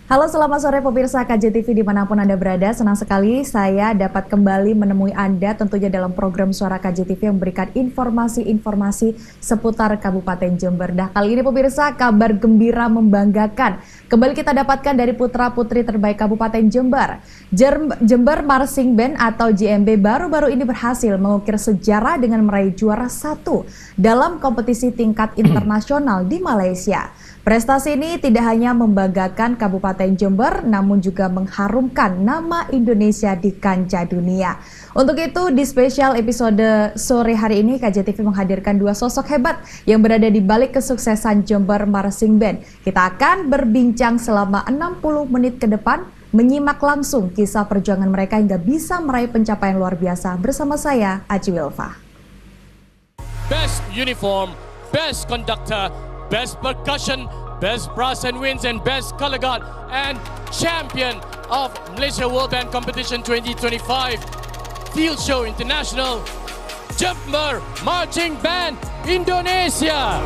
Halo, selamat sore pemirsa KJTV dimanapun Anda berada. Senang sekali saya dapat kembali menemui Anda tentunya dalam program Suara KJTV yang memberikan informasi-informasi seputar Kabupaten Jember. Nah, kali ini pemirsa, kabar gembira membanggakan kembali kita dapatkan dari putra-putri terbaik Kabupaten Jember. Jember Marching Band atau JMB baru-baru ini berhasil mengukir sejarah dengan meraih juara 1 dalam kompetisi tingkat internasional di Malaysia. Prestasi ini tidak hanya membanggakan Kabupaten Jember, namun juga mengharumkan nama Indonesia di kancah dunia. Untuk itu, di spesial episode sore hari ini, KJTV menghadirkan dua sosok hebat yang berada di balik kesuksesan Jember Marching Band. Kita akan berbincang selama 60 menit ke depan, menyimak langsung kisah perjuangan mereka hingga bisa meraih pencapaian luar biasa. Bersama saya, Aji Wilfa. Best uniform, best conductor, best percussion, best brass and winds, and best color guard, and champion of Malaysia World Band Competition 2025 Field Show International, Jember Marching Band Indonesia.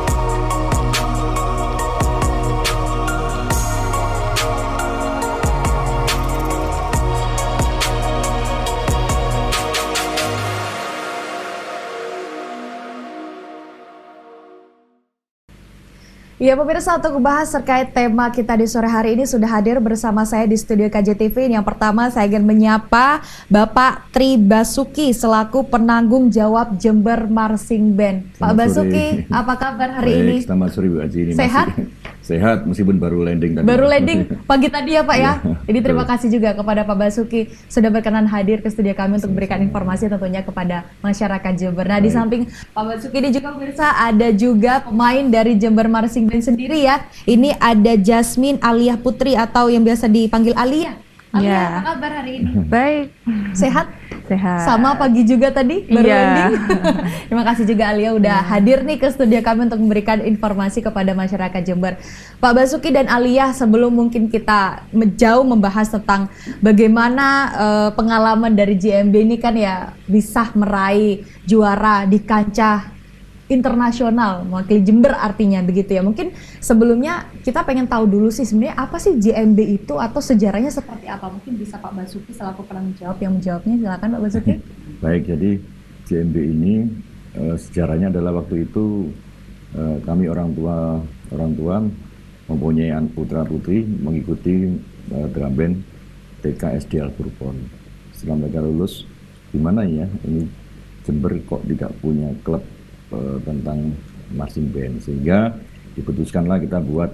Ya pemirsa, untuk membahas terkait tema kita di sore hari ini sudah hadir bersama saya di studio KJTV. Yang pertama saya ingin menyapa Bapak Tri Basuki selaku penanggung jawab Jember Marching Band. Pak Basuki, apa kabar hari ini? Selamat sore Bu Aji. Ini sehat? Sehat meskipun baru landing tadi. Baru landing pagi tadi ya Pak ya. Jadi terima betul. kasih juga kepada Pak Basuki sudah berkenan hadir ke studio kami untuk memberikan informasi tentunya kepada masyarakat Jember. Nah, di samping Pak Basuki ini juga pemirsa ada juga pemain dari Jember Marching Band sendiri ya. Ini ada Jasmine Alia Putri atau yang biasa dipanggil Alia. Alia, apa kabar hari ini? Baik. Sehat? Sehat. Sama pagi juga tadi baru landing. Terima kasih juga Alia udah hadir nih ke studio kami untuk memberikan informasi kepada masyarakat Jember. Pak Basuki dan Alia, sebelum mungkin kita jauh membahas tentang bagaimana pengalaman dari JMB ini kan ya bisa meraih juara di kancah internasional, mewakili Jember artinya begitu ya. Mungkin sebelumnya kita pengen tahu dulu sih sebenarnya apa sih JMB itu atau sejarahnya seperti apa? Mungkin bisa Pak Basuki selaku penanggung jawab yang menjawabnya, silakan Pak Basuki. Baik, jadi JMB ini sejarahnya adalah waktu itu kami orang tua mempunyai putra putri mengikuti drum band TK SD Al-Furqon. Setelah mereka lulus, gimana ya ini Jember kok tidak punya klub tentang marching band, sehingga diputuskanlah kita buat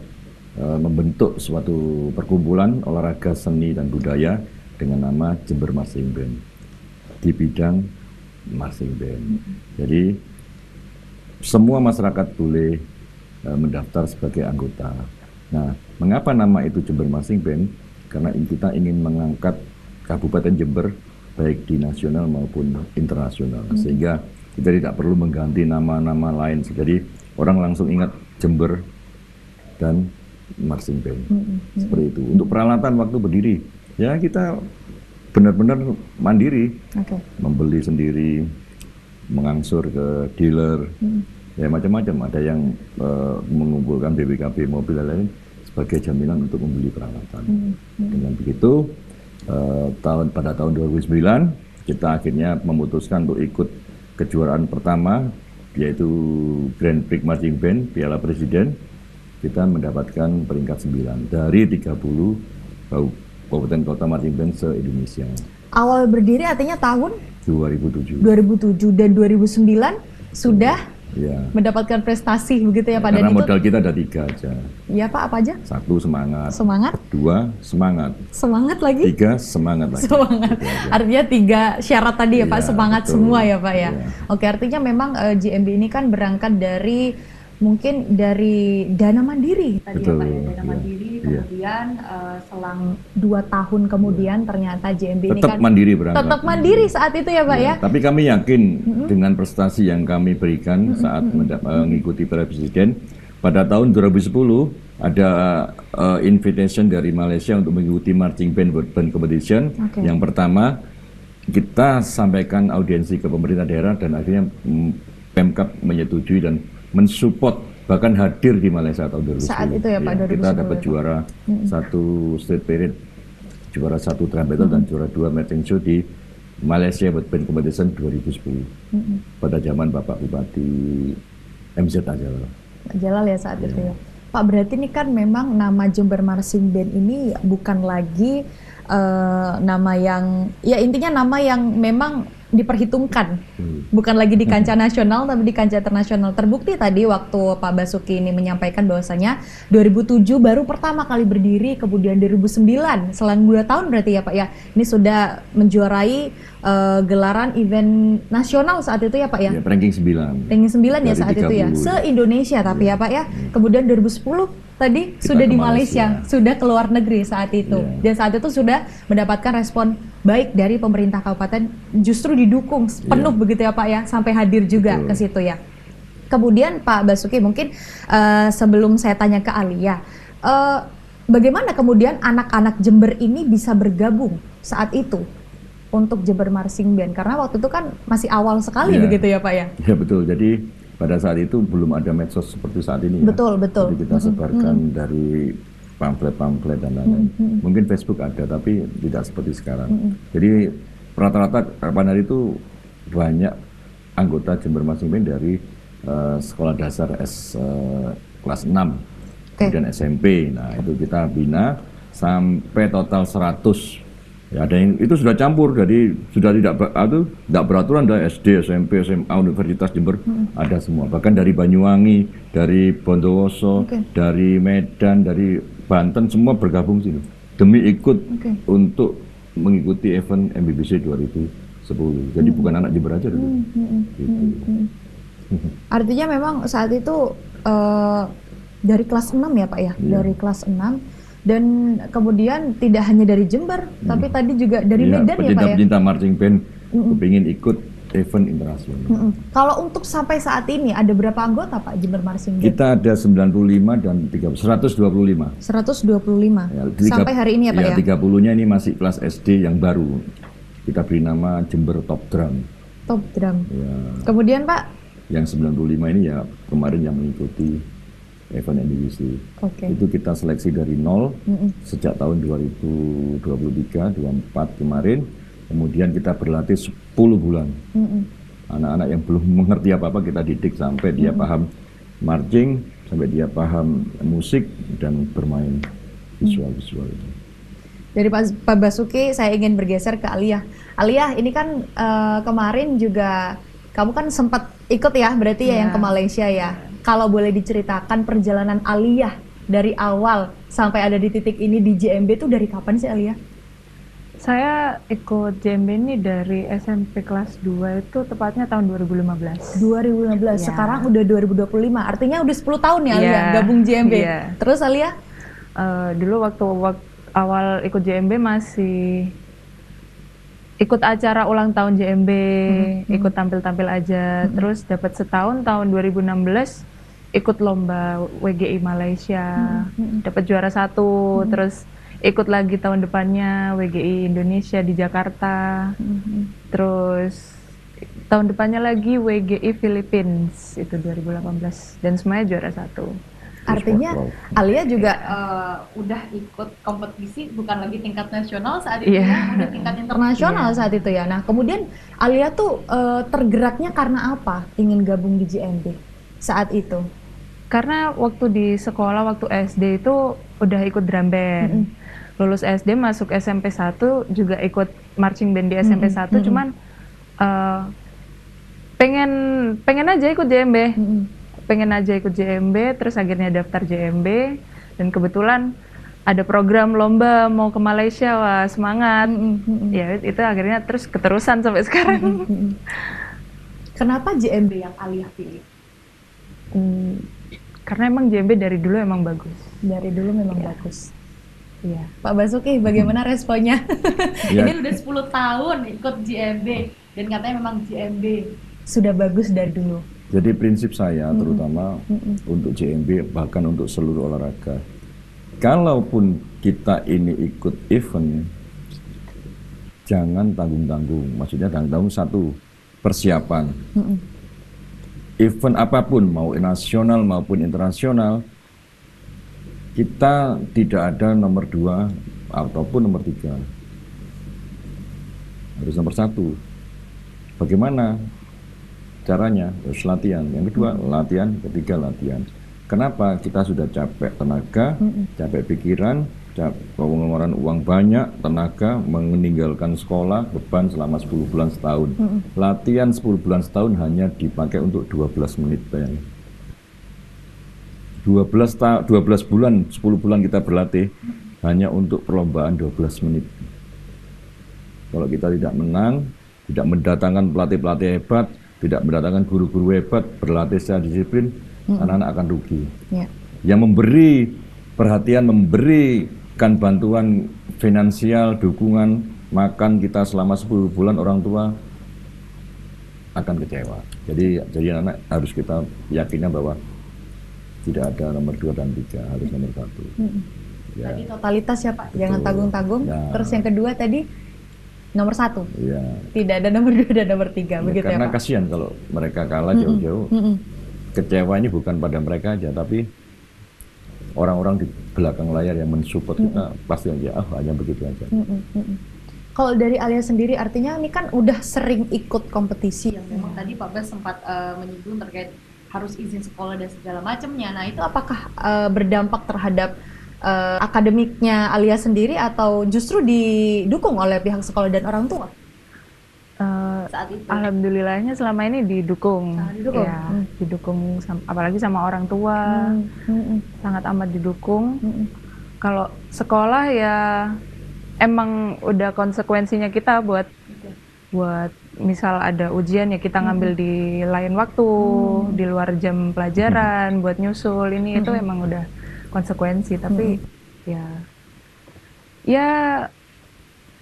membentuk suatu perkumpulan olahraga seni dan budaya dengan nama Jember Marching Band di bidang marching band. Jadi semua masyarakat boleh mendaftar sebagai anggota. Nah, mengapa nama itu Jember Marching Band? Karena kita ingin mengangkat Kabupaten Jember baik di nasional maupun internasional, sehingga kita tidak perlu mengganti nama-nama lain. Jadi orang langsung ingat Jember dan Marching Band. Seperti itu. Untuk peralatan waktu berdiri, ya kita benar-benar mandiri. Membeli sendiri, mengangsur ke dealer, ya macam-macam. Ada yang mengumpulkan BPKB mobil dan lain sebagai jaminan untuk membeli peralatan. Dengan begitu, pada tahun 2009 kita akhirnya memutuskan untuk ikut kejuaraan pertama, yaitu Grand Prix Marching Band Piala Presiden. Kita mendapatkan peringkat 9 dari 30 kabupaten kota marching band se-Indonesia. Awal berdiri artinya tahun 2007 dan 2009 sudah mendapatkan prestasi begitu ya Pak. Karena dan modal kita ada 3 aja. Iya Pak, apa aja? 1 semangat. Semangat. 2 semangat. Semangat lagi. 3 semangat lagi. Semangat. Artinya 3 syarat tadi ya Pak, semangat betul. semua ya Pak ya. Oke, artinya memang JMB ini kan berangkat dari mungkin dari dana mandiri tadi ya Pak ya, dana mandiri, kemudian selang 2 tahun kemudian ternyata JMB ini tetap kan mandiri berangkat. Tetap mandiri saat itu ya Pak ya. Tapi kami yakin dengan prestasi yang kami berikan saat mengikuti Piala Presiden pada tahun 2010 ada invitation dari Malaysia untuk mengikuti Marching Band World Band Competition. Yang pertama kita sampaikan audiensi ke pemerintah daerah dan akhirnya Pemkab menyetujui dan mensupport bahkan hadir di Malaysia tahun 2010. Saat itu ya Pak, 2010. Kita dapat juara satu Street Parade, juara satu Drum Battle dan juara 2 Matching Show di Malaysia Band Competition 2010. Pada zaman Bapak Bupati MZ Jalal. Jalal ya saat itu ya. Pak, berarti ini kan memang nama Jember Marching Band ini bukan lagi nama yang, ya intinya nama yang memang diperhitungkan, bukan lagi di kancah nasional tapi di kancah internasional. Terbukti tadi waktu Pak Basuki ini menyampaikan bahwasanya 2007 baru pertama kali berdiri, kemudian 2009 selang 2 tahun berarti ya Pak ya, ini sudah menjuarai gelaran event nasional saat itu ya Pak ya? Ya, ranking 9. Ranking 9 ya saat 30. itu ya, se-Indonesia tapi ya Pak ya. Kemudian 2010 tadi Kita sudah ke di Malaysia, sudah ke luar negeri saat itu. Dan saat itu sudah mendapatkan respon baik dari pemerintah kabupaten, justru didukung penuh begitu ya Pak ya, sampai hadir juga ke situ ya. Kemudian Pak Basuki, mungkin sebelum saya tanya ke Alia, bagaimana kemudian anak-anak Jember ini bisa bergabung saat itu untuk Jember Marching Band? Karena waktu itu kan masih awal sekali begitu ya Pak ya? Ya betul, jadi pada saat itu belum ada medsos seperti saat ini. Betul, ya. Betul. Jadi kita sebarkan dari pamflet-pamflet dan lain-lain. Mungkin Facebook ada, tapi tidak seperti sekarang. Jadi rata-rata kapan hari itu banyak anggota Jember Marching Band dari sekolah dasar kelas 6, kemudian SMP. Nah itu kita bina sampai total 100. Ya, ada yang itu sudah campur, jadi sudah tidak beraturan, dari SD, SMP, SMA, Universitas Jember ada semua. Bahkan dari Banyuwangi, dari Bondowoso, dari Medan, dari Banten, semua bergabung sini demi ikut untuk mengikuti event MBBC 2010. Jadi bukan anak Jember aja dulu. Gitu. Artinya memang saat itu dari kelas 6 ya Pak ya, dari kelas 6. Dan kemudian tidak hanya dari Jember, tapi tadi juga dari Medan ya Pak ya? Pecinta Marching Band ingin ikut event internasional. Kalau untuk sampai saat ini, ada berapa anggota Pak Jember Marching Band? Kita ada 95 dan 125. 125, ya, sampai hari ini ya Pak ya? 30-nya ini masih kelas SD yang baru. Kita beri nama Jember Top Drum. Top Drum. Ya. Kemudian Pak? Yang 95 ini ya kemarin yang mengikuti event MBBC. Itu kita seleksi dari nol sejak tahun 2023-24 kemarin. Kemudian kita berlatih 10 bulan. Anak-anak yang belum mengerti apa-apa kita didik sampai dia paham marching, sampai dia paham musik dan bermain visual-visual itu. Dari Pak Basuki, saya ingin bergeser ke Alia. Alia, ini kan kemarin juga kamu kan sempat ikut ya, berarti ya yang ke Malaysia ya. Kalau boleh diceritakan perjalanan Alia dari awal sampai ada di titik ini di JMB itu dari kapan sih Alia? Saya ikut JMB ini dari SMP kelas 2 itu tepatnya tahun 2015. 2015, sekarang udah 2025, artinya udah 10 tahun ya Alia gabung JMB. Terus Alia? Dulu waktu awal ikut JMB masih ikut acara ulang tahun JMB, ikut tampil-tampil aja. Terus dapat setahun tahun 2016 ikut lomba WGI Malaysia, dapat juara 1. Terus ikut lagi tahun depannya WGI Indonesia di Jakarta. Terus tahun depannya lagi WGI Philippines itu 2018 dan semuanya juara 1. Artinya Alia juga udah ikut kompetisi bukan lagi tingkat nasional saat itu ya, udah tingkat internasional saat itu ya. Nah kemudian Alia tuh tergeraknya karena apa ingin gabung di JMB saat itu? Karena waktu di sekolah, waktu SD itu udah ikut drum band. Lulus SD masuk SMP 1 juga ikut marching band di SMP 1, cuman pengen aja ikut JMB. Pengen aja ikut JMB, terus akhirnya daftar JMB, dan kebetulan ada program lomba mau ke Malaysia, wah semangat. Ya itu akhirnya terus keterusan sampai sekarang. Kenapa JMB yang Alia pilih? Karena emang JMB dari dulu emang bagus. Dari dulu memang bagus. Iya. Pak Basuki, bagaimana responnya? Ini udah 10 tahun ikut JMB, dan katanya memang JMB sudah bagus dari dulu. Jadi prinsip saya terutama untuk JMB, bahkan untuk seluruh olahraga, kalaupun kita ini ikut event, jangan tanggung-tanggung. Maksudnya tanggung-tanggung satu, persiapan. event apapun, mau nasional maupun internasional, kita tidak ada nomor 2 ataupun nomor 3. Harus nomor 1. Bagaimana caranya? Harus latihan. Yang kedua, latihan. Ketiga, latihan. Kenapa? Kita sudah capek tenaga, capek pikiran, pengeluaran uang banyak, tenaga, meninggalkan sekolah, beban selama 10 bulan setahun. Latihan 10 bulan setahun hanya dipakai untuk 12 menit. Bayangin. 12 bulan, 10 bulan kita berlatih hanya untuk perlombaan 12 menit. Kalau kita tidak menang, tidak mendatangkan pelatih-pelatih hebat, tidak mendatangkan guru-guru hebat, berlatih secara disiplin, anak-anak akan rugi. Yang memberi perhatian, memberikan bantuan finansial, dukungan, makan kita selama 10 bulan, orang tua akan kecewa. Jadi anak harus kita yakinkan bahwa tidak ada nomor 2 dan 3, harus nomor 1. Ya. Tadi totalitas ya Pak, Betul. jangan tanggung-tanggung. Ya. Terus yang kedua tadi nomor 1. Ya. Tidak ada nomor 2 dan nomor 3, begitu ya Karena Pak? kasihan kalau mereka kalah jauh-jauh. Kecewa ini bukan pada mereka aja, tapi orang-orang di belakang layar yang mensupport kita pasti aja, hanya begitu aja. Kalau dari Alia sendiri, artinya ini kan udah sering ikut kompetisi yang memang tadi Pak Bas sempat menyinggung terkait harus izin sekolah dan segala macamnya. Nah itu apakah berdampak terhadap akademiknya Alia sendiri atau justru didukung oleh pihak sekolah dan orang tua? Saat itu. Alhamdulillahnya selama ini didukung. Didukung. Ya, didukung apalagi sama orang tua. Sangat amat didukung. Kalau sekolah ya emang udah konsekuensinya kita buat misal ada ujian ya kita ngambil di lain waktu, di luar jam pelajaran buat nyusul ini itu emang udah konsekuensi, tapi ya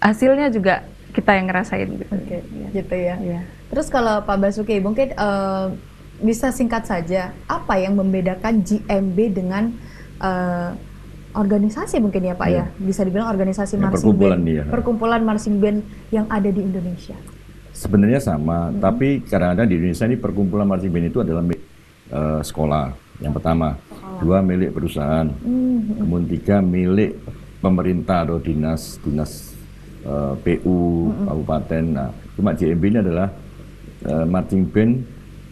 hasilnya juga kita yang ngerasain gitu. Oke, gitu ya. Iya. Terus kalau Pak Basuki, mungkin bisa singkat saja, apa yang membedakan GMB dengan organisasi mungkin ya Pak ya? Bisa dibilang organisasi marching band, perkumpulan marching band yang ada di Indonesia. Sebenarnya sama, tapi kadang-kadang di Indonesia ini perkumpulan marching band itu adalah milik sekolah, yang pertama. 2 milik perusahaan, kemudian 3 milik pemerintah atau dinas PU, kabupaten. Nah, cuma JMB ini adalah marching band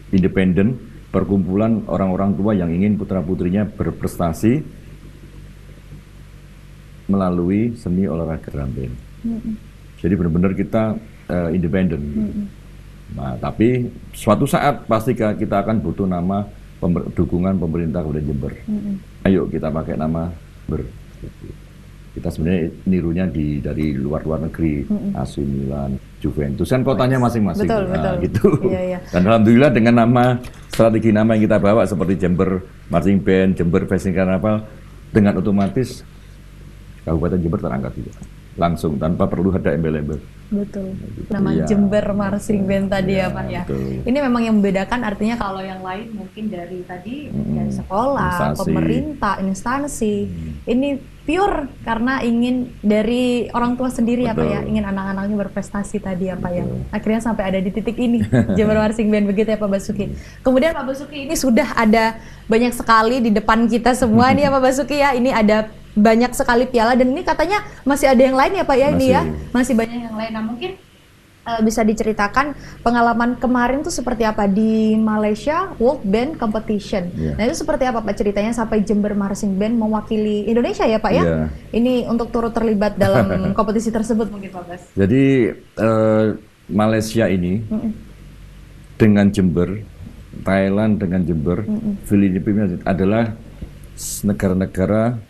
independen, perkumpulan orang-orang tua yang ingin putra-putrinya berprestasi melalui seni olahraga drum band. Jadi benar-benar kita independen. Nah, tapi suatu saat pasti kita akan butuh nama dukungan pemerintah Kabupaten Jember. Ayo kita pakai nama Jember. Kita sebenarnya nirunya dari luar negeri, AC Milan, Juventus kan kotanya masing-masing. Betul, betul. Gitu. Iya. Dan alhamdulillah dengan strategi nama yang kita bawa seperti Jember Marching Band, Jember Fashion Carnival, dengan otomatis Kabupaten Jember terangkat juga. Langsung tanpa perlu ada embel-embel. Betul. Nama Jember Marching Band tadi ya Pak ya. Betul. Ini memang yang membedakan, artinya kalau yang lain mungkin dari tadi dari sekolah, instansi. pemerintah, instansi. Ini pure karena ingin dari orang tua sendiri ya Pak ya, ingin anak-anaknya berprestasi tadi ya Pak ya. Akhirnya sampai ada di titik ini Jember Marching Band, begitu ya Pak Basuki. Kemudian Pak Basuki, ini sudah ada banyak sekali di depan kita semua nih ya Pak Basuki ya. Ini ada banyak sekali piala dan ini katanya masih ada yang lain ya Pak ya, ini ya. Masih banyak yang lain. Nah mungkin bisa diceritakan pengalaman kemarin tuh seperti apa di Malaysia World Band Competition. Nah itu seperti apa Pak ceritanya sampai Jember Marching Band mewakili Indonesia ya Pak ya? Ini untuk turut terlibat dalam kompetisi tersebut mungkin Pak Bas. Jadi Malaysia ini dengan Jember, Thailand dengan Jember, Filipina adalah negara-negara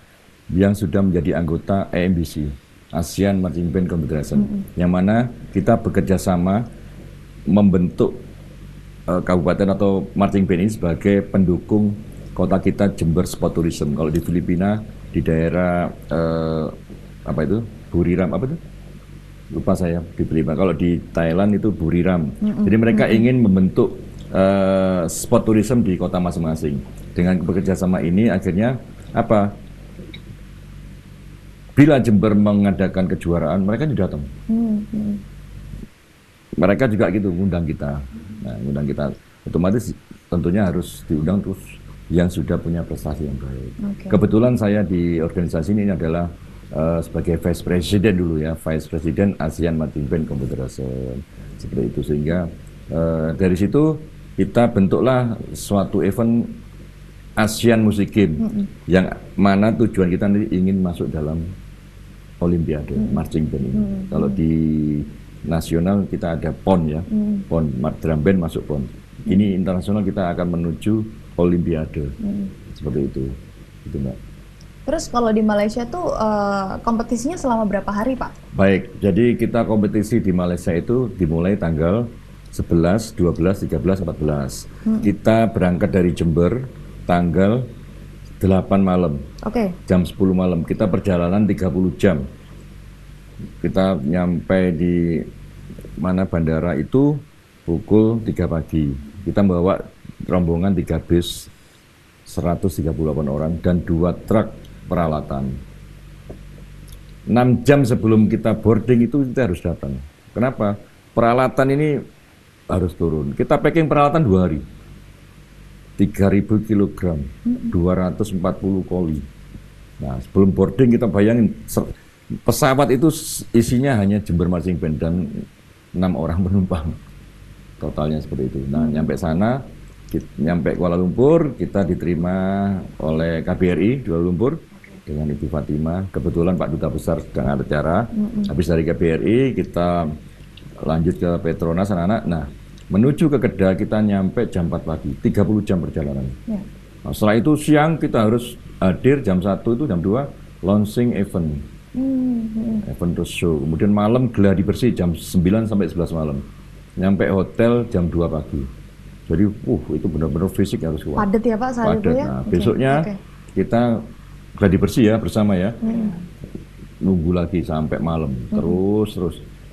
yang sudah menjadi anggota AMBC, ASEAN Marching Band Confederation, yang mana kita bekerja sama membentuk kabupaten atau marching band ini sebagai pendukung kota kita Jember Sport Tourism. Kalau di Filipina di daerah apa itu Buriram, apa itu? Lupa saya di Filipina. Kalau di Thailand itu Buriram. Jadi mereka ingin membentuk sport tourism di kota masing-masing. Dengan bekerja sama ini akhirnya apa? Bila Jember mengadakan kejuaraan, mereka tidak datang. Mereka juga gitu, ngundang kita. Nah, ngundang kita. Otomatis tentunya harus diundang terus yang sudah punya prestasi yang baik. Oke. Kebetulan saya di organisasi ini adalah sebagai Vice President dulu ya, Vice President ASEAN Marching Band Confederation, seperti itu. Sehingga dari situ kita bentuklah suatu event ASEAN Music Game yang mana tujuan kita nanti ingin masuk dalam Olimpiade Marching Band ini. Kalau di nasional kita ada PON ya, PON Drum Band masuk PON. Ini internasional kita akan menuju Olimpiade, seperti itu, gitu Mbak. Terus kalau di Malaysia tuh kompetisinya selama berapa hari, Pak? Baik, jadi kita kompetisi di Malaysia itu dimulai tanggal 11, 12, 13, 14. Kita berangkat dari Jember tanggal 8 malam, Oke. jam 10 malam. Kita perjalanan 30 jam. Kita nyampe di mana bandara itu pukul 3 pagi. Kita membawa rombongan 3 bis 138 orang dan 2 truk peralatan. 6 jam sebelum kita boarding itu kita harus datang. Kenapa? Peralatan ini harus turun. Kita packing peralatan 2 hari. 3.000 kg, 240 koli. Nah, sebelum boarding kita bayangin pesawat itu isinya hanya Jember Marching Band dan 6 orang penumpang. Totalnya seperti itu. Nah, nyampe sana, nyampe Kuala Lumpur, kita diterima oleh KBRI Kuala Lumpur dengan Ibu Fatima. Kebetulan Pak Duta Besar sedang ada acara. Habis dari KBRI kita lanjut ke Petronas anak-anak. Nah, menuju ke Kedah kita nyampe jam 4 pagi, 30 jam perjalanan. Ya. Nah, setelah itu siang kita harus hadir jam 1 itu jam 2 launching event. Event terus show. Kemudian malam geladi bersih jam 9 sampai 11 malam. Nyampe hotel jam 2 pagi. Jadi, itu benar-benar fisik harus kuat. Padat ya Pak saat itu ya? Nah, Oke, besoknya oke. kita gladi bersih ya bersama ya. Nunggu lagi sampai malam, terus.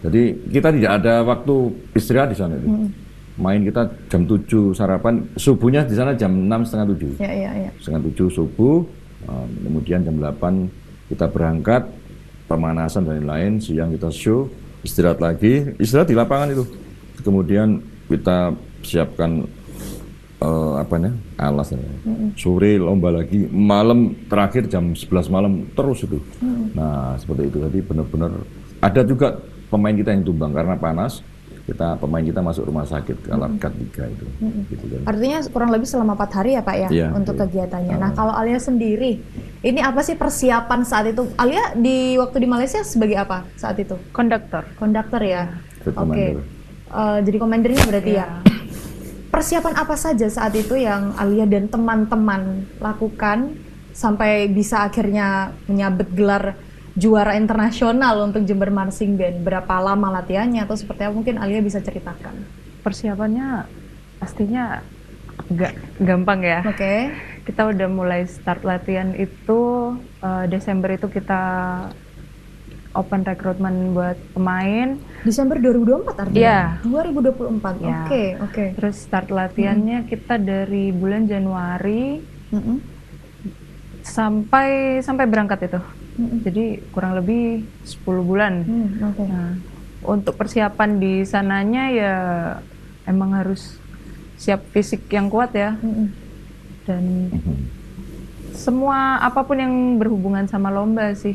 Jadi kita tidak ada waktu istirahat di sana itu. Main kita jam 7 sarapan, subuhnya di sana jam 6 setengah 7. Ya. Setengah 7 subuh, kemudian jam 8 kita berangkat, pemanasan dan lain-lain, siang kita show, istirahat lagi, istirahat di lapangan itu. Kemudian kita siapkan alas. Sore lomba lagi, malam terakhir jam 11 malam terus itu. Nah, seperti itu. Jadi benar-benar ada juga pemain kita yang tumbang karena panas. Pemain kita masuk rumah sakit kalau Kat 3 itu. Gitu kan. Artinya kurang lebih selama 4 hari ya Pak ya, Iya, untuk iya. kegiatannya. Nah, kalau Alia sendiri, ini apa sih persiapan saat itu? Alia waktu di Malaysia sebagai apa saat itu? Konduktor. Konduktor ya? Field Oke. commander. Jadi komandernya berarti Iya. ya? Persiapan apa saja saat itu yang Alia dan teman-teman lakukan sampai bisa akhirnya menyabet gelar juara internasional untuk Jember Marching Band? Berapa lama latihannya atau seperti apa? Mungkin Alia bisa ceritakan. Persiapannya pastinya nggak gampang ya. Oke. Kita udah mulai start latihan itu Desember itu kita open recruitment buat pemain. Desember 2024 artinya? Iya. 2024, Iya. Oke. Terus start latihannya kita dari bulan Januari sampai berangkat itu. Jadi kurang lebih 10 bulan. Oke. Nah, untuk persiapan di sananya ya emang harus siap fisik yang kuat ya. Dan semua apapun yang berhubungan sama lomba sih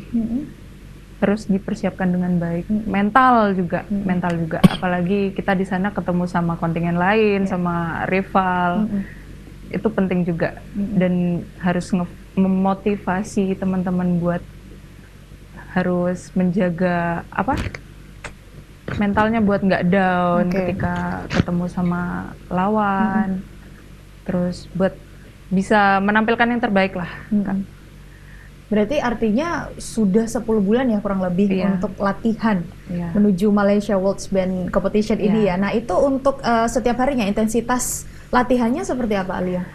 harus dipersiapkan dengan baik. Mental juga. Apalagi kita di sana ketemu sama kontingen lain, sama rival. Itu penting juga. Dan harus memotivasi teman-teman buat harus menjaga mentalnya buat nggak down ketika ketemu sama lawan. Terus buat bisa menampilkan yang terbaik lah. Berarti artinya sudah 10 bulan ya kurang lebih untuk latihan menuju Malaysia World Band Competition ini ya. Nah, itu untuk setiap harinya intensitas latihannya seperti apa, Alia?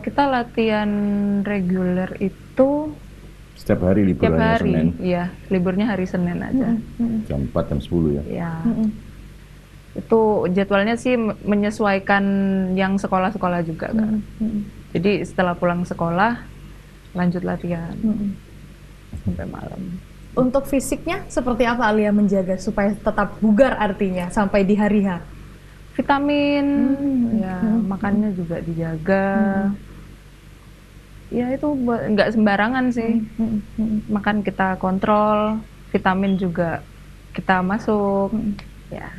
Kita latihan reguler itu Setiap hari libur tiap hanya hari. Senin. Iya, liburnya hari Senin aja. Jam 4, jam 10 ya. Ya. Itu jadwalnya sih menyesuaikan yang sekolah-sekolah juga kan. Jadi setelah pulang sekolah lanjut latihan sampai malam. Untuk fisiknya seperti apa Alia menjaga supaya tetap bugar artinya sampai di hari H? vitamin, ya makannya juga dijaga. Ya itu nggak sembarangan sih. Makan kita kontrol, vitamin juga kita masuk. Ya.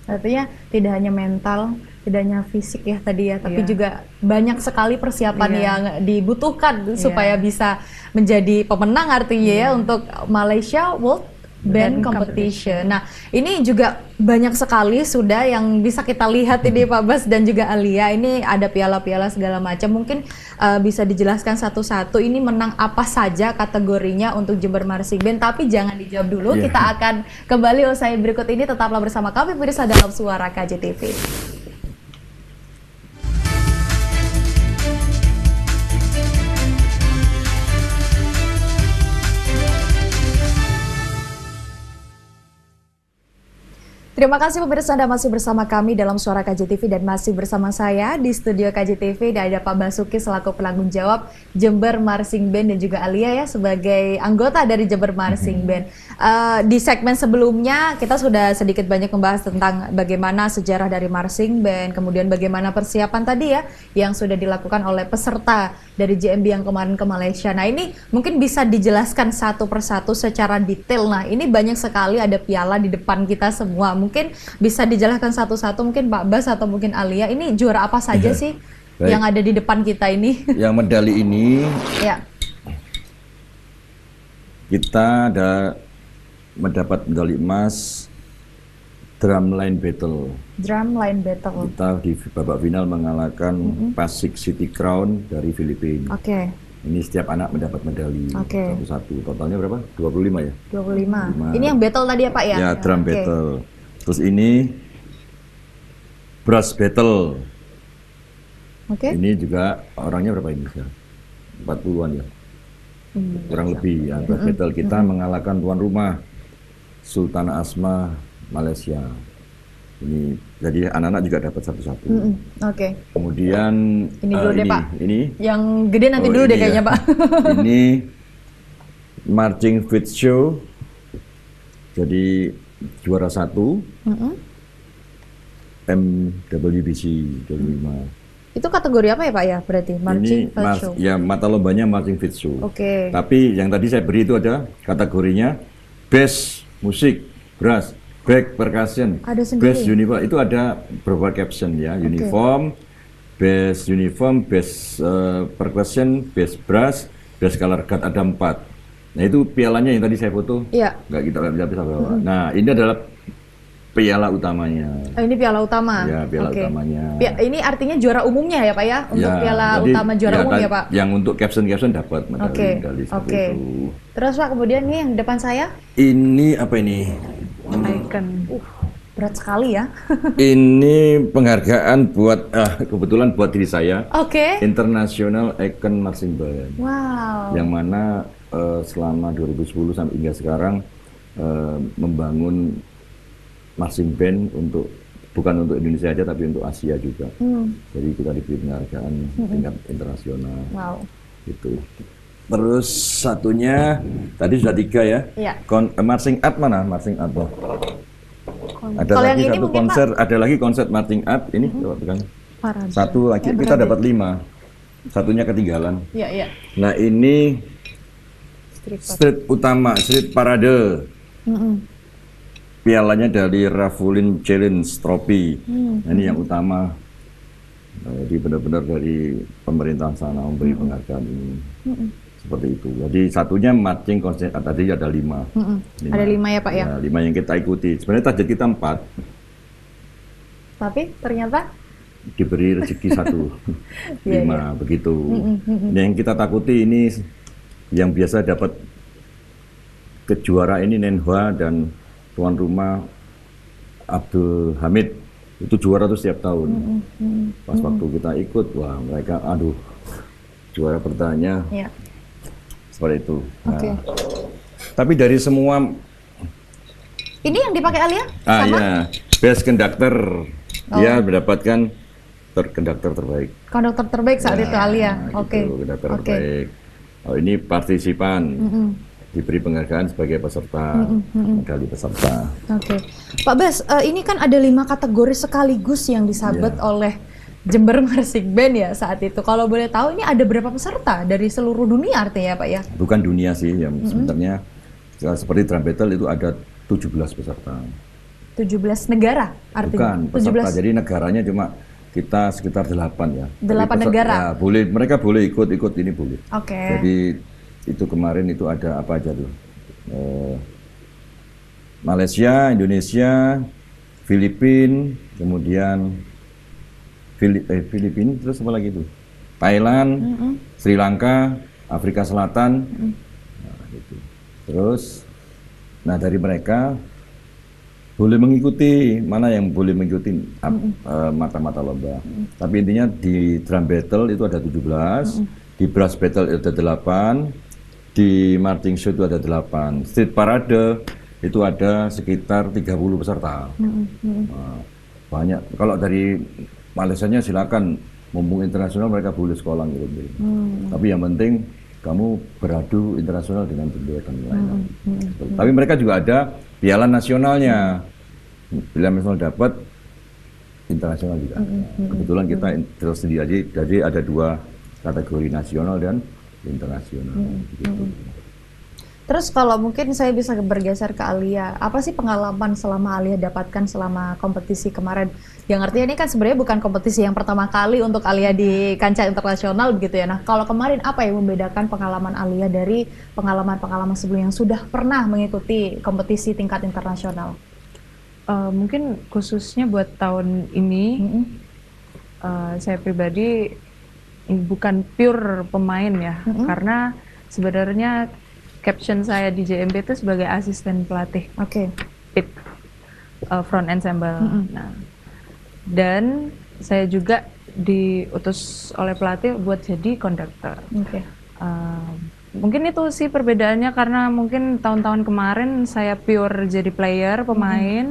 Artinya tidak hanya mental, tidak hanya fisik ya tadi ya, tapi juga banyak sekali persiapan yang dibutuhkan supaya bisa menjadi pemenang artinya ya untuk Malaysia World Band Competition. Nah, ini juga banyak sekali sudah yang bisa kita lihat ini Pak Bas dan juga Alia. Ini ada piala-piala segala macam. Mungkin bisa dijelaskan satu-satu ini menang apa saja kategorinya untuk Jember Marching Band. Tapi jangan dijawab dulu. Kita akan kembali usai berikut ini. Tetaplah bersama kami pemirsa dalam Suara KJTV. Terima kasih pemirsa Anda masih bersama kami dalam Suara KJTV dan masih bersama saya di studio KJTV dan ada Pak Basuki selaku penanggung jawab Jember Marching Band dan juga Alia ya sebagai anggota dari Jember Marching Band. Di segmen sebelumnya kita sudah sedikit banyak membahas tentang bagaimana sejarah dari Marching Band, kemudian bagaimana persiapan tadi ya yang sudah dilakukan oleh peserta dari JMB yang kemarin ke Malaysia. Nah ini mungkin bisa dijelaskan satu persatu secara detail. Nah ini banyak sekali ada piala di depan kita semua. Mungkin bisa dijelaskan satu-satu, mungkin Pak Bas atau mungkin Alia, ini juara apa saja sih yang ada di depan kita ini? Yang medali ini, kita ada mendapat medali emas drumline battle. Drumline battle. Kita di babak final mengalahkan Pasig City Crown dari Filipina. Ini setiap anak mendapat medali satu-satu. Totalnya berapa? 25 ya? 25. Ini yang battle tadi ya Pak ya? Ya, drum battle. Terus ini brass battle. Ini juga orangnya berapa ini? 40-an ya? Kurang lebih ya. Brass battle kita mengalahkan tuan rumah Sultanah Asma Malaysia. Ini jadi anak-anak juga dapat satu-satu. Kemudian ini dulu deh Pak. Ini yang gede nanti dulu deh kayaknya Pak. Ini marching fit show. Jadi juara 1 MWBC 25. Itu kategori apa ya Pak ya berarti? Marching fit show. Ya mata lombanya marching fit show. Tapi yang tadi saya beri itu ada kategorinya bass musik, brass, back percussion, bass uniform. Itu ada beberapa caption ya, uniform, bass uniform, bass percussion, bass brass, bass color guard, ada 4. Nah itu pialanya yang tadi saya foto, nggak kita bisa bawa. Nah ini adalah piala utamanya. Ini piala utama? Ya, piala utamanya. Ini artinya juara umumnya ya Pak ya? Untuk piala utama juara umum ya Pak? Yang untuk caption dapat medali seperti itu. Terus Pak kemudian nih yang depan saya? Ini apa ini? Icon. Berat sekali ya. Ini penghargaan buat kebetulan buat diri saya. International Icon Marching Band. Wow. Yang mana selama 2010 sampai hingga sekarang membangun marching band bukan untuk Indonesia aja tapi untuk Asia juga. Jadi kita diberi penghargaan tingkat internasional. Wow. Gitu. Terus satunya tadi sudah 3 ya. Marching art mana? Marching art loh. Ada lagi satu konser, ada lagi konser marching art ini coba. Satu lagi kita dapat 5. Satunya ketinggalan. Nah ini street utama, street parade. Pialanya dari Rafulin Challenge Trophy. Ini yang utama. Jadi benar-benar dari pemerintahan sana memberi penghargaan ini. Seperti itu. Jadi satunya marching konser tadi ada 5. Ada 5 ya Pak ya? 5 yang kita ikuti. Sebenarnya target kita 4. Tapi ternyata diberi rezeki 1. 5 begitu. Yang kita takuti ini yang biasa dapat kejuaraan ini Nenhua dan tuan rumah Abdul Hamid itu juara tuh setiap tahun. Pas waktu kita ikut, wah mereka juara bertanya seperti itu. Nah, tapi dari semua ini yang dipakai Alia? best conductor dia mendapatkan konduktor terbaik. Konduktor terbaik saat itu Alia. Konduktor terbaik. Oh ini partisipan. diberi penghargaan sebagai peserta, medali peserta. Oke, Pak Bas, ini kan ada 5 kategori sekaligus yang disabet oleh Jember Marching Band ya saat itu. Kalau boleh tahu ini ada berapa peserta dari seluruh dunia artinya Pak ya? Bukan dunia sih, yang sebenarnya seperti drum battle itu ada 17 peserta. 17 negara artinya? Bukan peserta, jadi negaranya cuma kita sekitar 8 ya. 8 negara? Ya, boleh, mereka boleh ikut ini boleh. Oke. Jadi itu kemarin itu ada apa aja tuh? Malaysia, Indonesia, Filipina, kemudian Filipina, terus apa lagi tuh? Thailand, Sri Lanka, Afrika Selatan. Nah, gitu. Terus, nah dari mereka boleh mengikuti, mana yang boleh mengikuti mata-mata lomba. Tapi intinya di drum battle itu ada 17, di brass battle itu ada 8, di marching show itu ada 8, street parade itu ada sekitar 30 peserta. Nah, banyak. Kalau dari Malaysianya silakan, mumpung internasional mereka boleh sekolah gitu. Tapi yang penting kamu beradu internasional dengan Jember dan lain-lain. Tapi mereka juga ada piala nasionalnya. Piala nasional dapat, internasional juga. Kebetulan kita tersendiri aja, jadi ada 2 kategori nasional dan internasional. Gitu. Terus kalau mungkin saya bisa bergeser ke Alia, apa sih pengalaman selama Alia dapatkan selama kompetisi kemarin? Yang artinya ini kan sebenarnya bukan kompetisi yang pertama kali untuk Alia di kancah internasional begitu ya. Nah kalau kemarin apa yang membedakan pengalaman Alia dari pengalaman-pengalaman sebelumnya yang sudah pernah mengikuti kompetisi tingkat internasional? Mungkin khususnya buat tahun ini, saya pribadi bukan pure pemain ya, karena sebenarnya caption saya di JMB itu sebagai asisten pelatih. Oke. Pit front ensemble. Nah, dan saya juga diutus oleh pelatih buat jadi konduktor. Oke. Mungkin itu sih perbedaannya, karena mungkin tahun-tahun kemarin saya pure jadi player, pemain,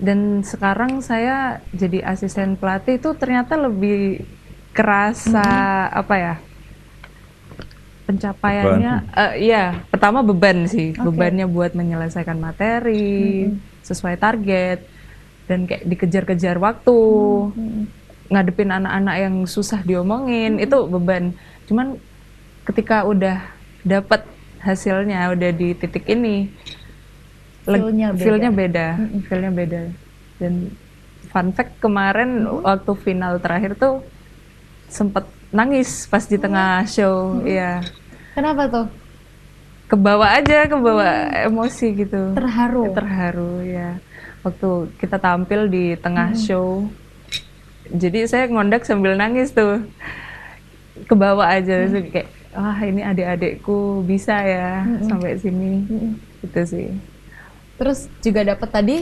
dan sekarang saya jadi asisten pelatih itu ternyata lebih kerasa apa ya? Pencapaiannya, ya pertama beban sih, bebannya buat menyelesaikan materi sesuai target dan kayak dikejar-kejar waktu, ngadepin anak-anak yang susah diomongin itu beban. Cuman ketika udah dapat hasilnya, udah di titik ini, feelnya beda. Dan fun fact kemarin waktu final terakhir tuh sempet nangis pas di tengah show, ya. Kenapa tuh? Kebawa emosi gitu. Terharu Ya. Waktu kita tampil di tengah show, jadi saya ngondak sambil nangis tuh. Kebawa aja, kayak, wah ini adik-adikku bisa ya sampai sini, gitu sih. Terus juga dapat tadi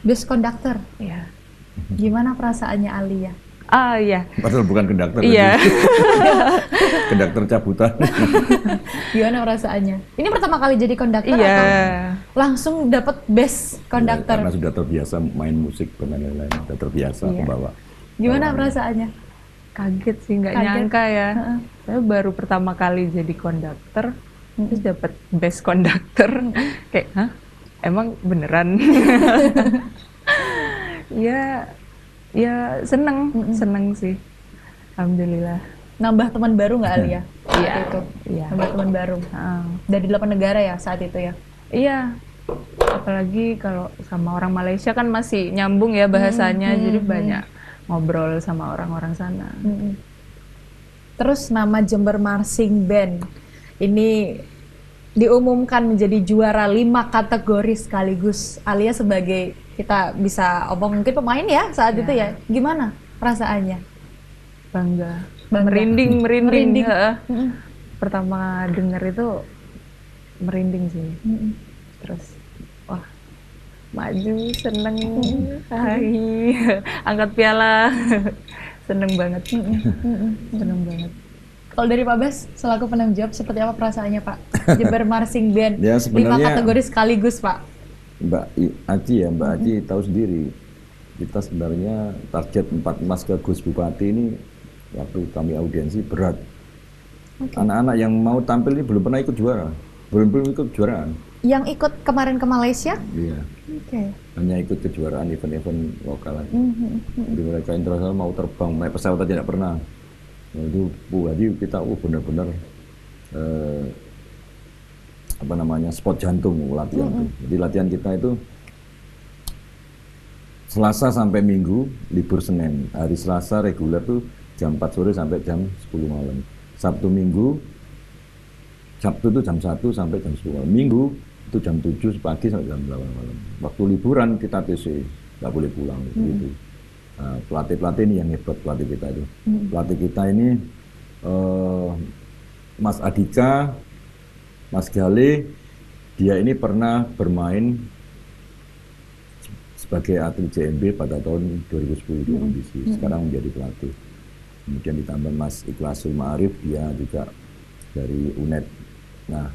best conductor. Iya. Gimana perasaannya Alia? Iya. Padahal bukan konduktor. Iya. Konduktor cabutan. Gimana perasaannya? Ini pertama kali jadi konduktor Iya. atau langsung dapat best konduktor? Karena sudah terbiasa main musik dan lain-lain, sudah terbiasa membawa. Gimana perasaannya? Kaget sih, nggak nyangka ya. Saya baru pertama kali jadi konduktor, terus dapat best konduktor. Kayak, hah? Emang beneran? Ya seneng sih, alhamdulillah. Nambah teman baru nggak Alia? Iya. Iya. Nambah teman baru. Dari 8 negara ya saat itu ya? Iya. Apalagi kalau sama orang Malaysia kan masih nyambung ya bahasanya, jadi banyak ngobrol sama orang-orang sana. Terus nama Jember Marching Band ini diumumkan menjadi juara 5 kategori sekaligus. Alia sebagai, kita bisa omong mungkin pemain ya saat itu ya, gimana perasaannya? Bangga. Merinding. Pertama denger itu merinding sih. Terus wah, maju, seneng, angkat piala, seneng banget. Seneng banget. Kalau dari Pak Bas, selaku penanggung jawab, seperti apa perasaannya Pak? Jember Marching Band, Ya, 5 kategori sekaligus Pak. Mbak Aji tahu sendiri, kita sebenarnya target 4 emas ke Gus Bupati ini waktu kami audiensi berat. Anak-anak yang mau tampil ini belum pernah ikut juara, belum ikut kejuaraan. Yang ikut kemarin ke Malaysia? Iya. Oke. Hanya ikut kejuaraan event-event lokal aja. Jadi mereka internasional mau terbang, naik pesawat aja tidak pernah. Nah, itu jadi kita benar-benar apa namanya spot jantung latihan itu. Jadi latihan kita itu Selasa sampai Minggu, libur Senin. Hari Selasa reguler tuh jam 4 sore sampai jam 10 malam. Sabtu Minggu, Sabtu itu jam 1 sampai jam 10 malam. Minggu itu jam 7 pagi sampai jam 8 malam. Waktu liburan kita TC, nggak boleh pulang gitu. Nah, pelatih-pelatih ini yang hebat, pelatih kita itu. Pelatih kita ini Mas Adika, Mas Gale, dia ini pernah bermain sebagai atlet JMB pada tahun 2010 di kondisi. Sekarang menjadi pelatih. Kemudian ditambah Mas Ikhlasul Ma'arif, dia juga dari UNED. Nah,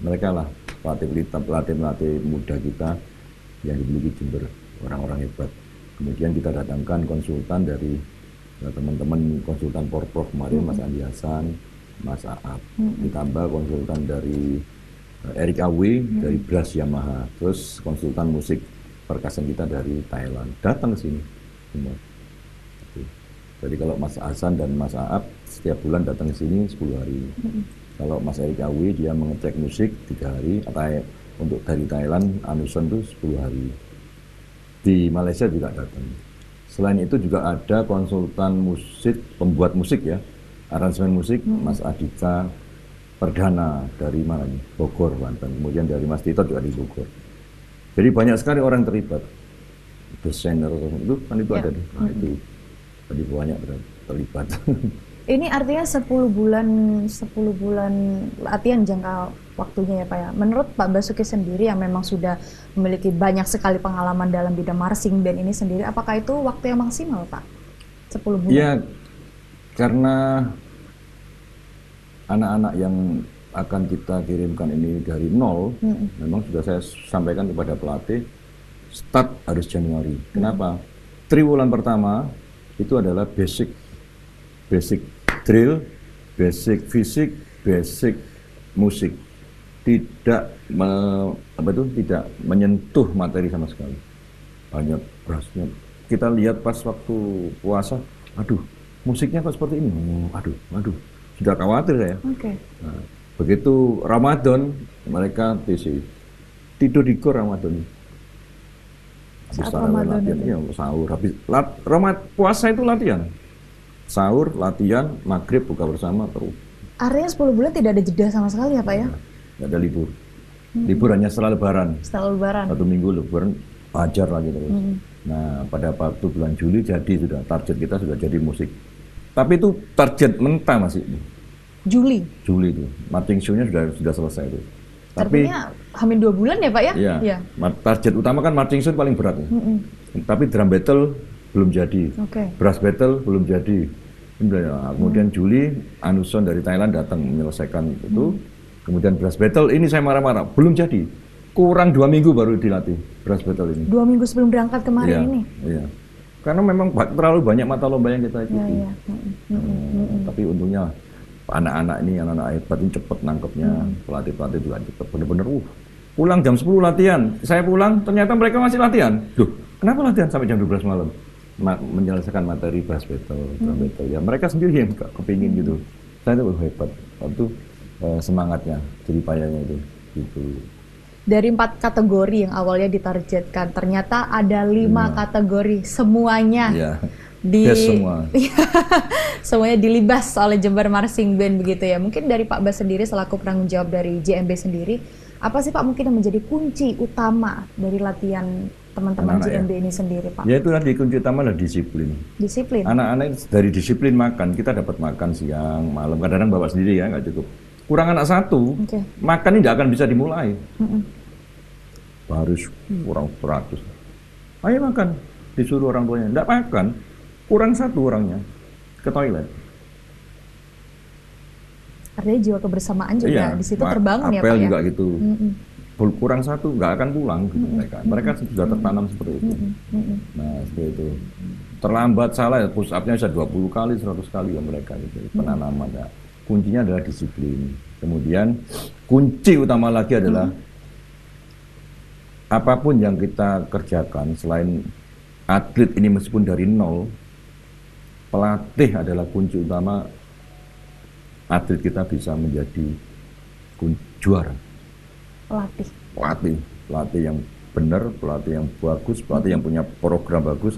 mereka lah pelatih muda kita yang dimiliki Jember, orang-orang hebat. Kemudian kita datangkan konsultan dari teman-teman konsultan Porprov kemarin, Mas Andi Hasan, Mas Aap. Ditambah konsultan dari Erik Awi dari Brass Yamaha. Terus konsultan musik percussion kita dari Thailand. Datang ke sini semua. Jadi kalau Mas Hasan dan Mas Aap setiap bulan datang ke sini 10 hari. Kalau Mas Erik Awi dia mengecek musik 3 hari, atau untuk dari Thailand, Anuson itu 10 hari. Di Malaysia juga datang. Selain itu juga ada konsultan musik, pembuat musik ya, aransemen musik, Mas Adika Perdana dari mana nih? Bogor, Banten. Kemudian dari Mas Tito juga di Bogor. Jadi banyak sekali orang terlibat. Desainer itu kan itu ada tuh. Nah, itu tadi banyak terlibat. Ini artinya 10 bulan latihan jangka waktunya ya Pak ya. Menurut Pak Basuki sendiri yang memang sudah memiliki banyak sekali pengalaman dalam bidang marching band ini sendiri, apakah itu waktu yang maksimal Pak? 10 bulan? Iya, karena anak-anak yang akan kita kirimkan ini dari nol, memang sudah saya sampaikan kepada pelatih, start harus Januari. Kenapa? Triwulan pertama itu adalah basic drill, basic fisik, basic musik. Tidak tidak menyentuh materi sama sekali. Banyak berasnya. Kita lihat pas waktu puasa, aduh, musiknya kok seperti ini. Aduh, sudah khawatir saya. Nah, begitu Ramadan, mereka tidur di gor Ramadan. Saat Ramadan latihan, ya, sahur. Habis puasa itu latihan. Sahur, latihan, maghrib, buka bersama, terus. Artinya 10 bulan tidak ada jeda sama sekali ya Pak ya? Tidak ada libur. Libur hanya setelah lebaran. Setelah lebaran. 1 minggu lebaran, pajar lagi terus. Nah, pada waktu bulan Juli jadi target kita sudah jadi musik. Tapi itu target mentah masih. Juli itu. Marching show-nya sudah selesai itu. Artinya hamin 2 bulan ya Pak ya? Iya. Target utama kan marching show paling berat ya. Tapi drum battle belum jadi, brass battle belum jadi. Kemudian Juli, Anuson dari Thailand datang menyelesaikan itu. Kemudian brass battle ini saya marah-marah, belum jadi. Kurang 2 minggu baru dilatih brass battle ini. 2 minggu sebelum berangkat kemarin ini? Iya. Karena memang terlalu banyak mata lomba yang kita ikuti. Tapi untungnya anak-anak hebat ini cepat nangkepnya, pelatih-pelatih juga cepat, bener-bener pulang jam 10 latihan. Saya pulang, ternyata mereka masih latihan. Duh, kenapa latihan sampai jam 12 malam? Menyelesaikan materi brass battle, drum battle. Ya mereka sendiri yang kepingin gitu. Saya itu hebat. Waktu semangatnya, jeripayanya itu. Gitu. Dari 4 kategori yang awalnya ditargetkan, ternyata ada 5 kategori semuanya. Ya. Semua. Semuanya dilibas oleh Jember Marching Band begitu ya. Mungkin dari Pak Bas sendiri selaku penanggung jawab dari JMB sendiri, apa sih Pak mungkin yang menjadi kunci utama dari latihan teman-teman JMB ini sendiri Pak? Ya itu tadi kunci utama adalah disiplin. Disiplin? Anak-anak dari disiplin makan, kita dapat makan siang, malam, kadang-kadang bawa sendiri ya, nggak cukup. Kurang anak 1, makan ini nggak akan bisa dimulai. Harus kurang 100. Ayo makan, disuruh orang tuanya, nggak makan. Kurang 1 orangnya ke toilet. Artinya jiwa kebersamaan juga di situ terbangun ya Pak ya? Apel juga gitu. Kurang 1 nggak akan pulang gitu mereka. Mereka sudah tertanam seperti itu. Nah seperti itu. Terlambat salah ya push up-nya bisa 20 kali, 100 kali ya mereka gitu. Penanaman ya. kuncinya adalah disiplin. Kemudian kunci utama lagi adalah apapun yang kita kerjakan selain atlet ini meskipun dari nol, pelatih adalah kunci utama atlet kita bisa menjadi juara. Pelatih yang benar, pelatih yang bagus, pelatih yang punya program bagus.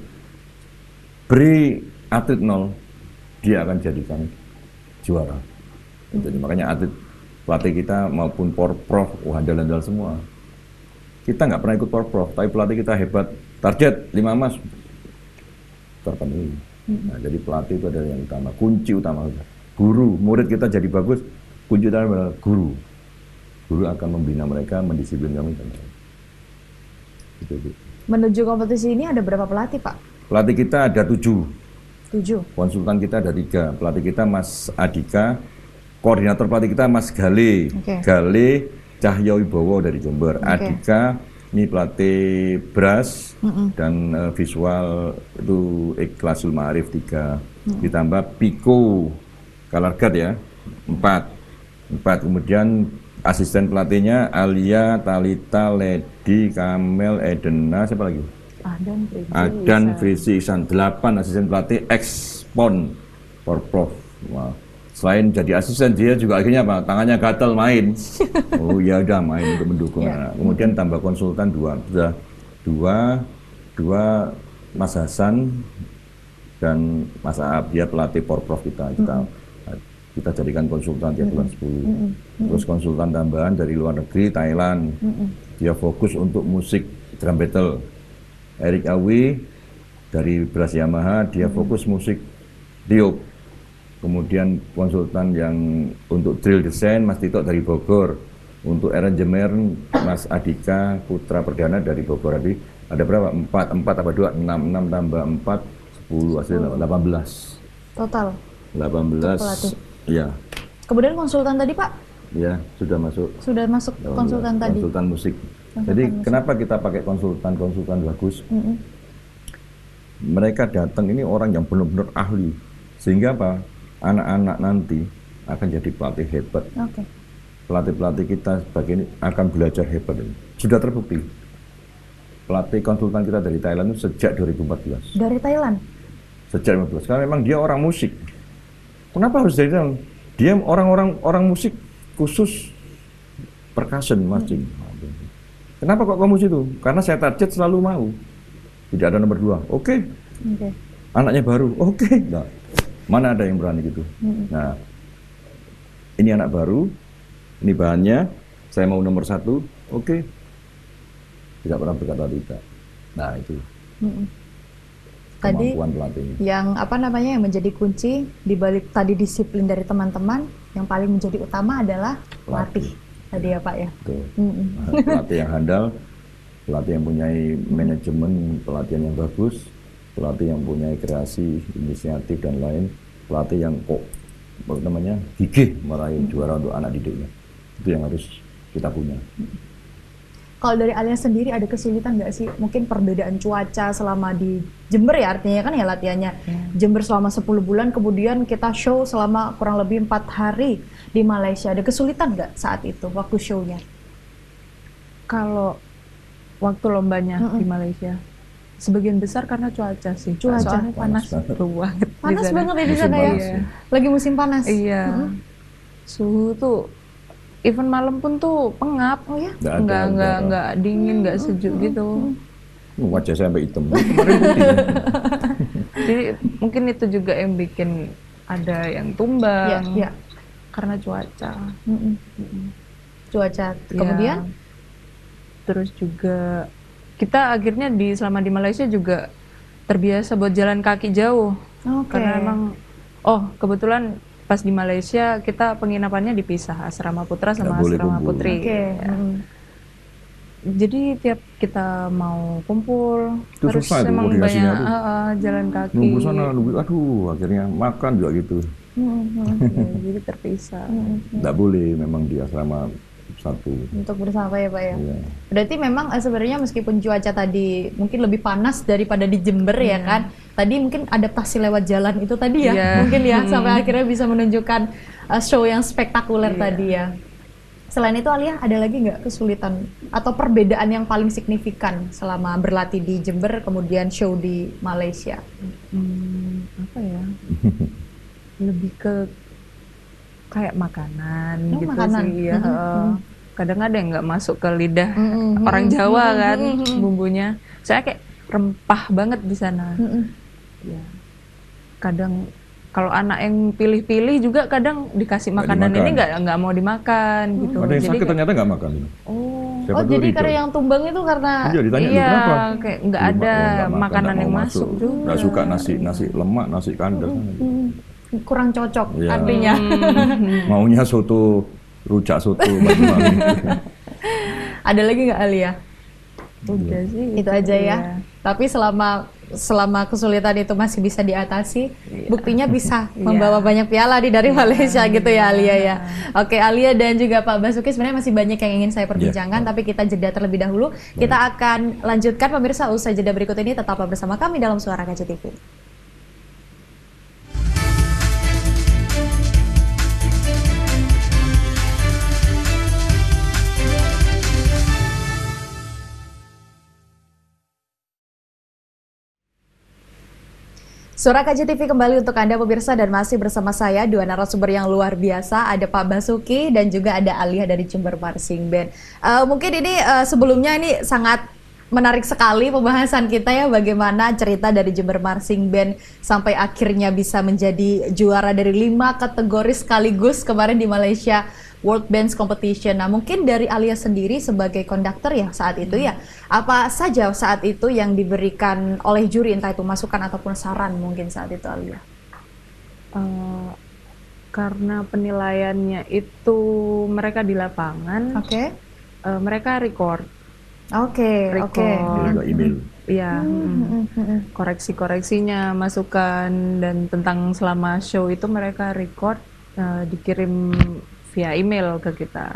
Beri atlet nol, dia akan jadikan juara. Jadi makanya pelatih kita maupun porprov handal-handal semua. Kita nggak pernah ikut porprov, tapi pelatih kita hebat. Target 5 emas terpenuhi. Nah, jadi pelatih itu adalah yang utama, kunci utama. Guru, murid kita jadi bagus, kunci utama adalah guru. Guru akan membina mereka, mendisiplinkan mereka. Gitu. Menuju kompetisi ini ada berapa pelatih, Pak? Pelatih kita ada 7. 7. Konsultan kita ada 3. Pelatih kita Mas Adika. Koordinator pelatih kita Mas Gale. Gale Cahyo Wibowo dari Jember. Adika ini pelatih brass dan visual itu Ikhlasul Ma'arif 3. Ditambah Piko Kalargat ya 4. Kemudian asisten pelatihnya Alia, Talita, Ledi, Kamel, Edena, siapa lagi? Adan, Frisi, Ihsan. 8 asisten pelatih ex-PON Porprov. Wah. Selain jadi asisten, dia juga akhirnya apa? Tangannya gatel main. Oh ya udah main untuk mendukung. Nah, kemudian tambah konsultan 2. Sudah 2 Mas Hasan dan Mas Aab, dia pelatih Porprov kita. Kita jadikan konsultan tiap bulan 10. Terus konsultan tambahan dari luar negeri, Thailand. Dia fokus untuk musik drum battle. Erik Awi dari Brass Yamaha, dia fokus musik tiup. Kemudian konsultan yang untuk drill desain Mas Tito dari Bogor. Untuk aranjemen Mas Adika Putra Perdana dari Bogor. Jadi ada berapa? 4 apa 2? 6 tambah 4 10 hasilnya 18. Total 18. Iya. Kemudian konsultan tadi, Pak? Ya, sudah masuk. Sudah masuk konsultan tadi. Konsultan musik. Jadi kenapa kita pakai konsultan bagus? Mereka datang ini orang yang benar-benar ahli. Sehingga apa? Anak-anak nanti akan jadi pelatih hebat. Pelatih-pelatih kita sebagai ini akan belajar hebat. Sudah terbukti. Pelatih konsultan kita dari Thailand itu sejak 2014. Dari Thailand? Sejak 2014. Karena memang dia orang musik. Kenapa harus dari Thailand? Dia orang musik khusus percussion, marching. Kenapa kok kamu situ? Karena saya target selalu mau. Tidak ada nomor 2. Oke. Anaknya baru. Oke. Nah, mana ada yang berani gitu? Nah, ini anak baru. Ini bahannya. Saya mau nomor 1. Oke. Tidak pernah berkata tidak. Nah, itu. Tadi kemampuan pelatih. Yang yang menjadi kunci di balik tadi disiplin dari teman-teman, yang paling menjadi utama adalah pelatih. Tadi ya Pak ya. Pelatih yang handal, pelatih yang punya manajemen pelatihan yang bagus, pelatih yang punya kreasi, inisiatif dan lain, pelatih yang gigih meraih juara untuk anak didiknya. Itu yang harus kita punya. Kalau dari Alia sendiri ada kesulitan nggak sih? Mungkin perbedaan cuaca selama di Jember ya, artinya kan ya latihannya Jember selama 10 bulan, kemudian kita show selama kurang lebih 4 hari di Malaysia. Ada kesulitan nggak saat itu waktu show-nya? Kalau waktu lombanya di Malaysia, sebagian besar karena cuaca sih. Soalnya panas banget. Panas banget ya di sana ya. Lagi musim panas. Iya. Suhu tuh even malam pun tuh pengap. Oh ya? Nggak dingin, nggak sejuk gitu. Wajah saya sampai hitam. Jadi mungkin itu juga yang bikin ada yang tumbang. Karena cuaca. Cuaca. Kemudian? Terus juga kita akhirnya selama di Malaysia juga terbiasa buat jalan kaki jauh. Karena emang, kebetulan pas di Malaysia kita penginapannya dipisah, asrama putra sama asrama putri. Jadi tiap kita mau kumpul itu terus susah emang banyak jalan kaki. Nunggu sana, akhirnya makan juga gitu. Jadi terpisah. Nggak boleh memang di asrama satu. Untuk bersama ya Pak ya. Berarti memang sebenarnya meskipun cuaca tadi mungkin lebih panas daripada di Jember ya kan. Tadi mungkin adaptasi lewat jalan itu tadi ya. Mungkin ya sampai akhirnya bisa menunjukkan show yang spektakuler Iya. tadi ya. Selain itu Alia, ada lagi nggak kesulitan atau perbedaan yang paling signifikan selama berlatih di Jember kemudian show di Malaysia? Apa ya? Lebih ke kayak makanan Oh, gitu makanan. sih ya. Kadang ada yang nggak masuk ke lidah orang Jawa kan bumbunya. Saya kayak rempah banget di sana. Ya. Kadang kalau anak yang pilih-pilih juga kadang dikasih Nggak makanan ini dimakan. nggak mau dimakan gitu. Ada yang Jadi sakit kayak, ternyata nggak makan. oh Siapa Oh, tahu jadi ridho. karena yang tumbang itu karena Iya, ditanya iya, kenapa? kayak nggak Belum- ada nggak makan, makanan nggak yang mau masuk juga. Nggak suka nasi lemak, nasi kandar. kurang cocok Iya. artinya. Maunya soto, rujak soto Banyuwangi. Ada lagi nggak Alia? Udah sih. Itu aja ya. Iya. Tapi selama kesulitan itu masih bisa diatasi, buktinya bisa Iya. membawa banyak piala dari Malaysia gitu ya Alia ya. Oke, Alia dan juga Pak Basuki sebenarnya masih banyak yang ingin saya perbincangkan, tapi kita jeda terlebih dahulu. Kita akan lanjutkan pemirsa usai jeda berikut ini, tetaplah bersama kami dalam Suara KCTV. Suara KCTV kembali untuk Anda pemirsa dan masih bersama saya dua narasumber yang luar biasa, ada Pak Basuki dan juga ada Alia dari Jember Marching Band. Mungkin ini sebelumnya ini sangat menarik sekali pembahasan kita ya, bagaimana cerita dari Jember Marching Band sampai akhirnya bisa menjadi juara dari 5 kategori sekaligus kemarin di Malaysia World Bands Competition. Nah, mungkin dari Alia sendiri sebagai konduktor ya saat itu ya, apa saja saat itu yang diberikan oleh juri, entah itu masukan ataupun saran mungkin saat itu Alia? Karena penilaiannya itu mereka di lapangan, Oke. mereka record. Oke. Iya, juga email. Iya, koreksi-koreksinya, masukan, dan tentang selama show itu mereka record, dikirim via email ke kita.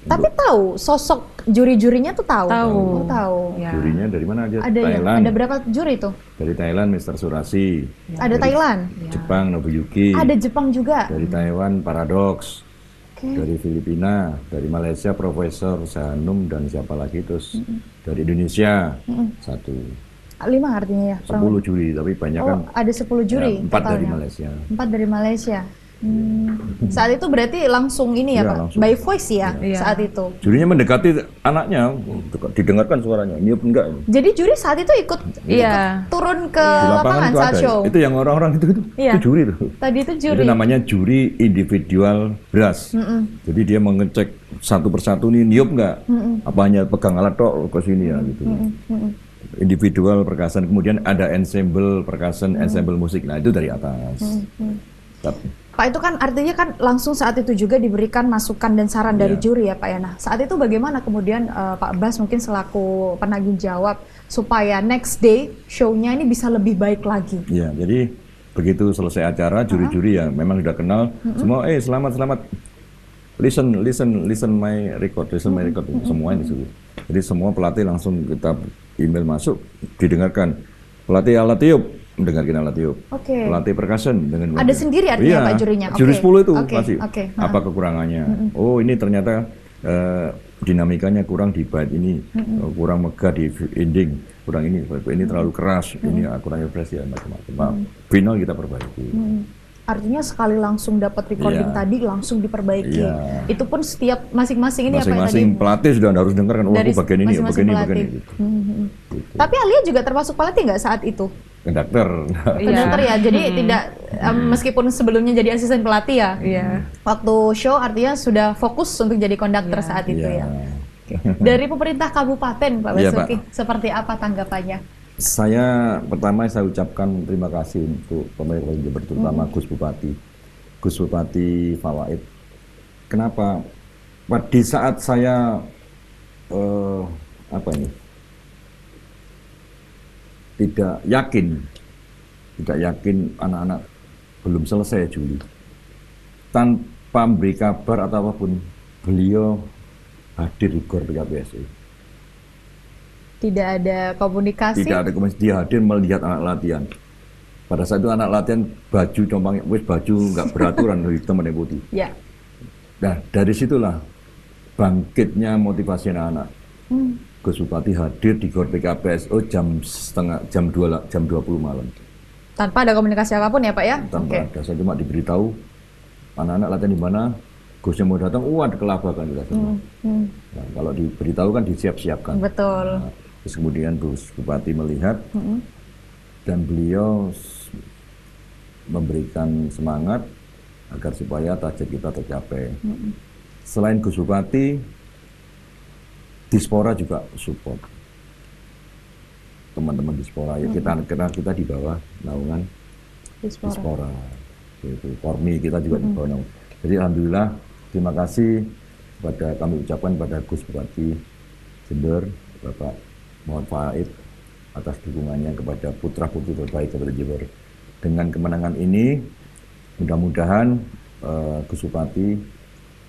Tapi tahu sosok juri-jurinya tuh tahu. Tahu. Oh, tahu. Ya. Jurinya dari mana aja? Ada yang Thailand. ada berapa juri tuh? Dari Thailand Mr. Surasi. Ada Thailand. Jepang Nobuyuki. Ada Jepang juga. Dari Taiwan Paradox. Oke. Dari Filipina, dari Malaysia Profesor Sahanum dan siapa lagi terus dari Indonesia 1. 5 artinya ya. 10 juri, tapi banyak kan Oh, ada 10 juri 4 dari totalnya. Malaysia. 4 dari Malaysia. Saat itu berarti langsung ini ya Iya, Pak, langsung. by voice ya Iya. saat itu. Jurinya mendekati anaknya, didengarkan suaranya. Ini apa enggak? Jadi juri saat itu ikut Iya. turun ke Di lapangan itu saat ada. show. Itu yang orang-orang itu Iya. itu juri tuh. Tadi itu juri. Itu namanya juri individual brass. Jadi dia mengecek satu persatu nih niup nggak? Apa hanya pegang alat tok ke sini ya gitu. Individual percussion, kemudian ada ensemble percussion, ensemble musik. Nah, itu dari atas. Tapi- Pak, itu kan artinya kan langsung saat itu juga diberikan masukan dan saran dari Iya. juri ya Pak ya. Nah, saat itu bagaimana kemudian Pak Bas mungkin selaku penanggung jawab supaya next day show-nya ini bisa lebih baik lagi? Ya, jadi begitu selesai acara, juri-juri ya memang sudah kenal. Semua, selamat. Listen my record. Semua disuruh. Jadi semua pelatih langsung kita email masuk, didengarkan. Pelatih alat tiup, mendengarkan alat tiup. Oke. Pelatih percussion dengan Ada sendiri artinya Pak jurinya? Juri Oke. 10 itu Oke, masih. oke. Apa kekurangannya? Oh, ini ternyata dinamikanya kurang di bait ini, kurang megah di ending, kurang ini terlalu keras, ini kurang fresh ya macam-macam. Final kita perbaiki. Artinya sekali langsung dapat recording Iya. tadi langsung diperbaiki. Iya. Itu pun setiap masing-masing ini apa ya Masing-masing tadi? pelatih sudah harus dengar kan, oh Dari aku bagian ini, masing-masing bagian ini, pelatih. bagian ini. Gitu. Tapi Alia juga termasuk pelatih nggak saat itu? Konduktor. Iya. Konduktor ya, jadi tidak meskipun sebelumnya jadi asisten pelatih ya. Iya. Waktu show artinya sudah fokus untuk jadi konduktor saat itu Iya. ya. Dari pemerintah kabupaten Pak Iya, Basuki, Pak. seperti apa tanggapannya? Pertama saya ucapkan terima kasih untuk pemerintah Jember, terutama Gus Bupati Fawaid. Kenapa? Di saat saya tidak yakin anak-anak belum selesai Juli, tanpa memberi kabar atau apapun, beliau hadir di GOR PKPSI. Tidak ada komunikasi. Tidak ada komunikasi, dia hadir melihat anak latihan. Pada saat itu anak latihan baju compang, wis baju nggak beraturan hitam dan putih. Ya. Nah dari situlah bangkitnya motivasi anak-anak. Gus Bupati hadir di GOR PKPSO jam 20 malam. Tanpa ada komunikasi apapun ya Pak ya? Tanpa ada, saya cuma diberitahu anak-anak latihan di mana, Gusnya mau datang, ada kelabakan kita semua. Nah, kalau diberitahu kan disiap-siapkan. Betul. Nah, terus kemudian Gus Bupati melihat dan beliau memberikan semangat agar supaya target kita tercapai. Selain Gus Bupati, Dispora juga support. Teman-teman Dispora, ya kita di bawah naungan Dispora. Itu Pormi kita juga di bawah naungan. Jadi alhamdulillah, terima kasih kami ucapkan pada Gus Bupati Jember, Bapak Muhammad Faid, atas dukungannya kepada putra-putri terbaik Kabupaten Jember. Dengan kemenangan ini, mudah-mudahan Gus Bupati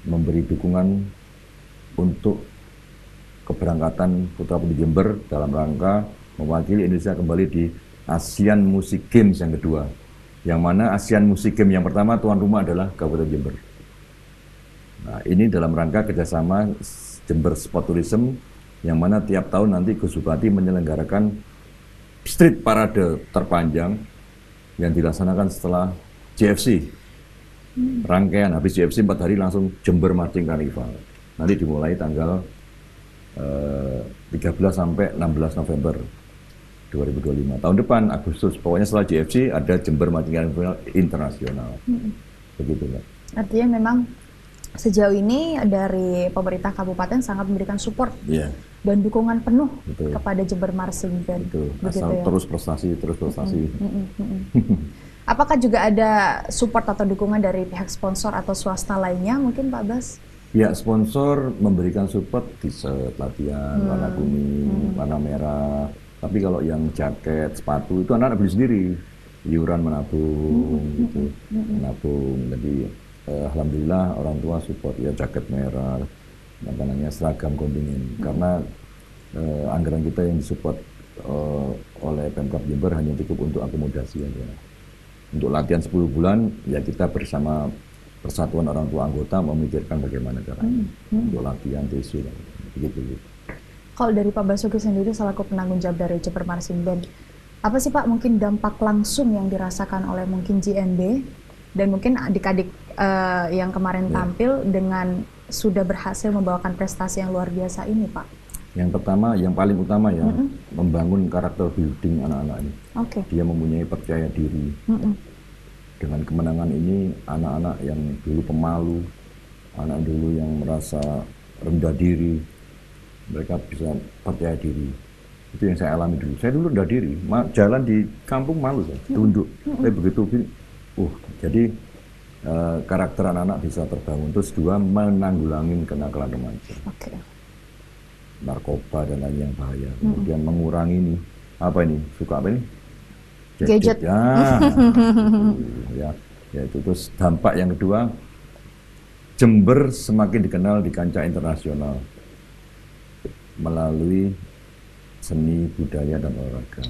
memberi dukungan untuk keberangkatan putra-putri Jember dalam rangka mewakili Indonesia kembali di Asian Music Games yang kedua. Yang mana Asian Music Games yang pertama tuan rumah adalah Kabupaten Jember. Nah, ini dalam rangka kerjasama Jember Sport Tourism, yang mana tiap tahun nanti Gus Bupati menyelenggarakan street parade terpanjang yang dilaksanakan setelah JFC. Rangkaian habis JFC 4 hari langsung Jember Marching Carnival. Nanti dimulai tanggal 13 sampai 16 November 2025. Tahun depan Agustus, pokoknya setelah JFC ada Jember Marching Carnival internasional. Begitu, Pak. Artinya memang sejauh ini dari pemerintah kabupaten sangat memberikan support dan dukungan penuh kepada Jember Marching Band. Asal ya? terus prestasi. Apakah juga ada support atau dukungan dari pihak sponsor atau swasta lainnya mungkin Pak Bas? Ya, sponsor memberikan support t-shirt, latihan, warna kuning, warna merah. Tapi kalau yang jaket, sepatu itu anak-anak beli sendiri. Iuran menabung, gitu. Menabung. Jadi alhamdulillah orang tua support ya jaket merah, seragam kontingen. Karena anggaran kita yang disupport oleh Pemkab Jember hanya cukup untuk akomodasi aja. Untuk latihan 10 bulan ya kita bersama Persatuan Orang Tua Anggota memikirkan bagaimana caranya untuk latihan TC begitu. Kalau dari Pak Basuki sendiri selaku penanggung jawab dari Jember Marching Band, apa sih Pak mungkin dampak langsung yang dirasakan oleh mungkin JNB dan mungkin adik-adik yang kemarin tampil dengan sudah berhasil membawakan prestasi yang luar biasa ini Pak? Yang pertama, yang paling utama ya, membangun karakter building anak-anak ini. Dia mempunyai percaya diri. Dengan kemenangan ini, anak-anak yang dulu pemalu, anak dulu yang merasa rendah diri, mereka bisa percaya diri. Itu yang saya alami dulu. Saya dulu rendah diri, jalan di kampung malu saya, tunduk. Tapi begitu, jadi karakter anak-anak bisa terbangun. Terus dua, menanggulangi kenakalan remaja. Narkoba dan lain yang bahaya. Kemudian mengurangi ini, suka apa ini? Gadget. Ya, itu. Terus dampak yang kedua, Jember semakin dikenal di kancah internasional melalui seni, budaya, dan olahraga.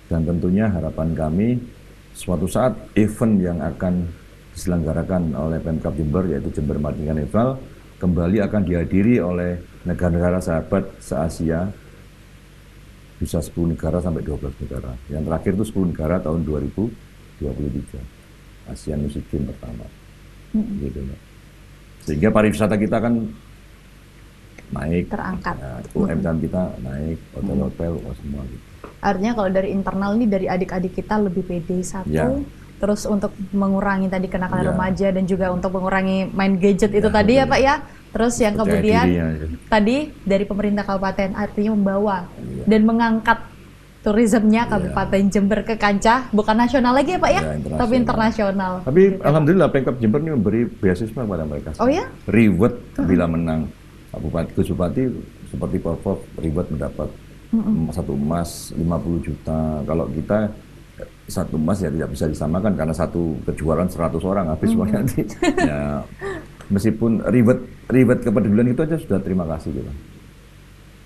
Dan tentunya harapan kami suatu saat event yang akan diselenggarakan oleh Pemkab Jember yaitu Jember Marching Carnival kembali akan dihadiri oleh negara-negara sahabat se-Asia, bisa 10 negara sampai 12 negara. Yang terakhir itu 10 negara tahun 2023. ASEAN Music Games pertama. Gitu, Mbak. Sehingga pariwisata kita kan naik. Terangkat. Ya, UMKM kita naik, hotel-hotel, semua gitu. Artinya kalau dari internal ini dari adik-adik kita lebih pede satu. Terus untuk mengurangi tadi kenakalan remaja dan juga untuk mengurangi main gadget itu tadi ya Pak ya. Terus yang kemudian tadi dari pemerintah kabupaten artinya membawa dan mengangkat turismenya Kabupaten Jember ke kancah bukan nasional lagi ya Pak ya, tapi internasional. Tapi gitu, alhamdulillah Pemkab Jember ini memberi beasiswa kepada mereka. Oh ya? Reward bila menang. Gus Bupati seperti Porprov reward mendapat 1 emas 50 juta. Kalau kita 1 emas ya tidak bisa disamakan karena satu kejuaraan 100 orang habis semuanya nanti. Ya, meskipun reward kepedulian itu aja sudah terima kasih gitu.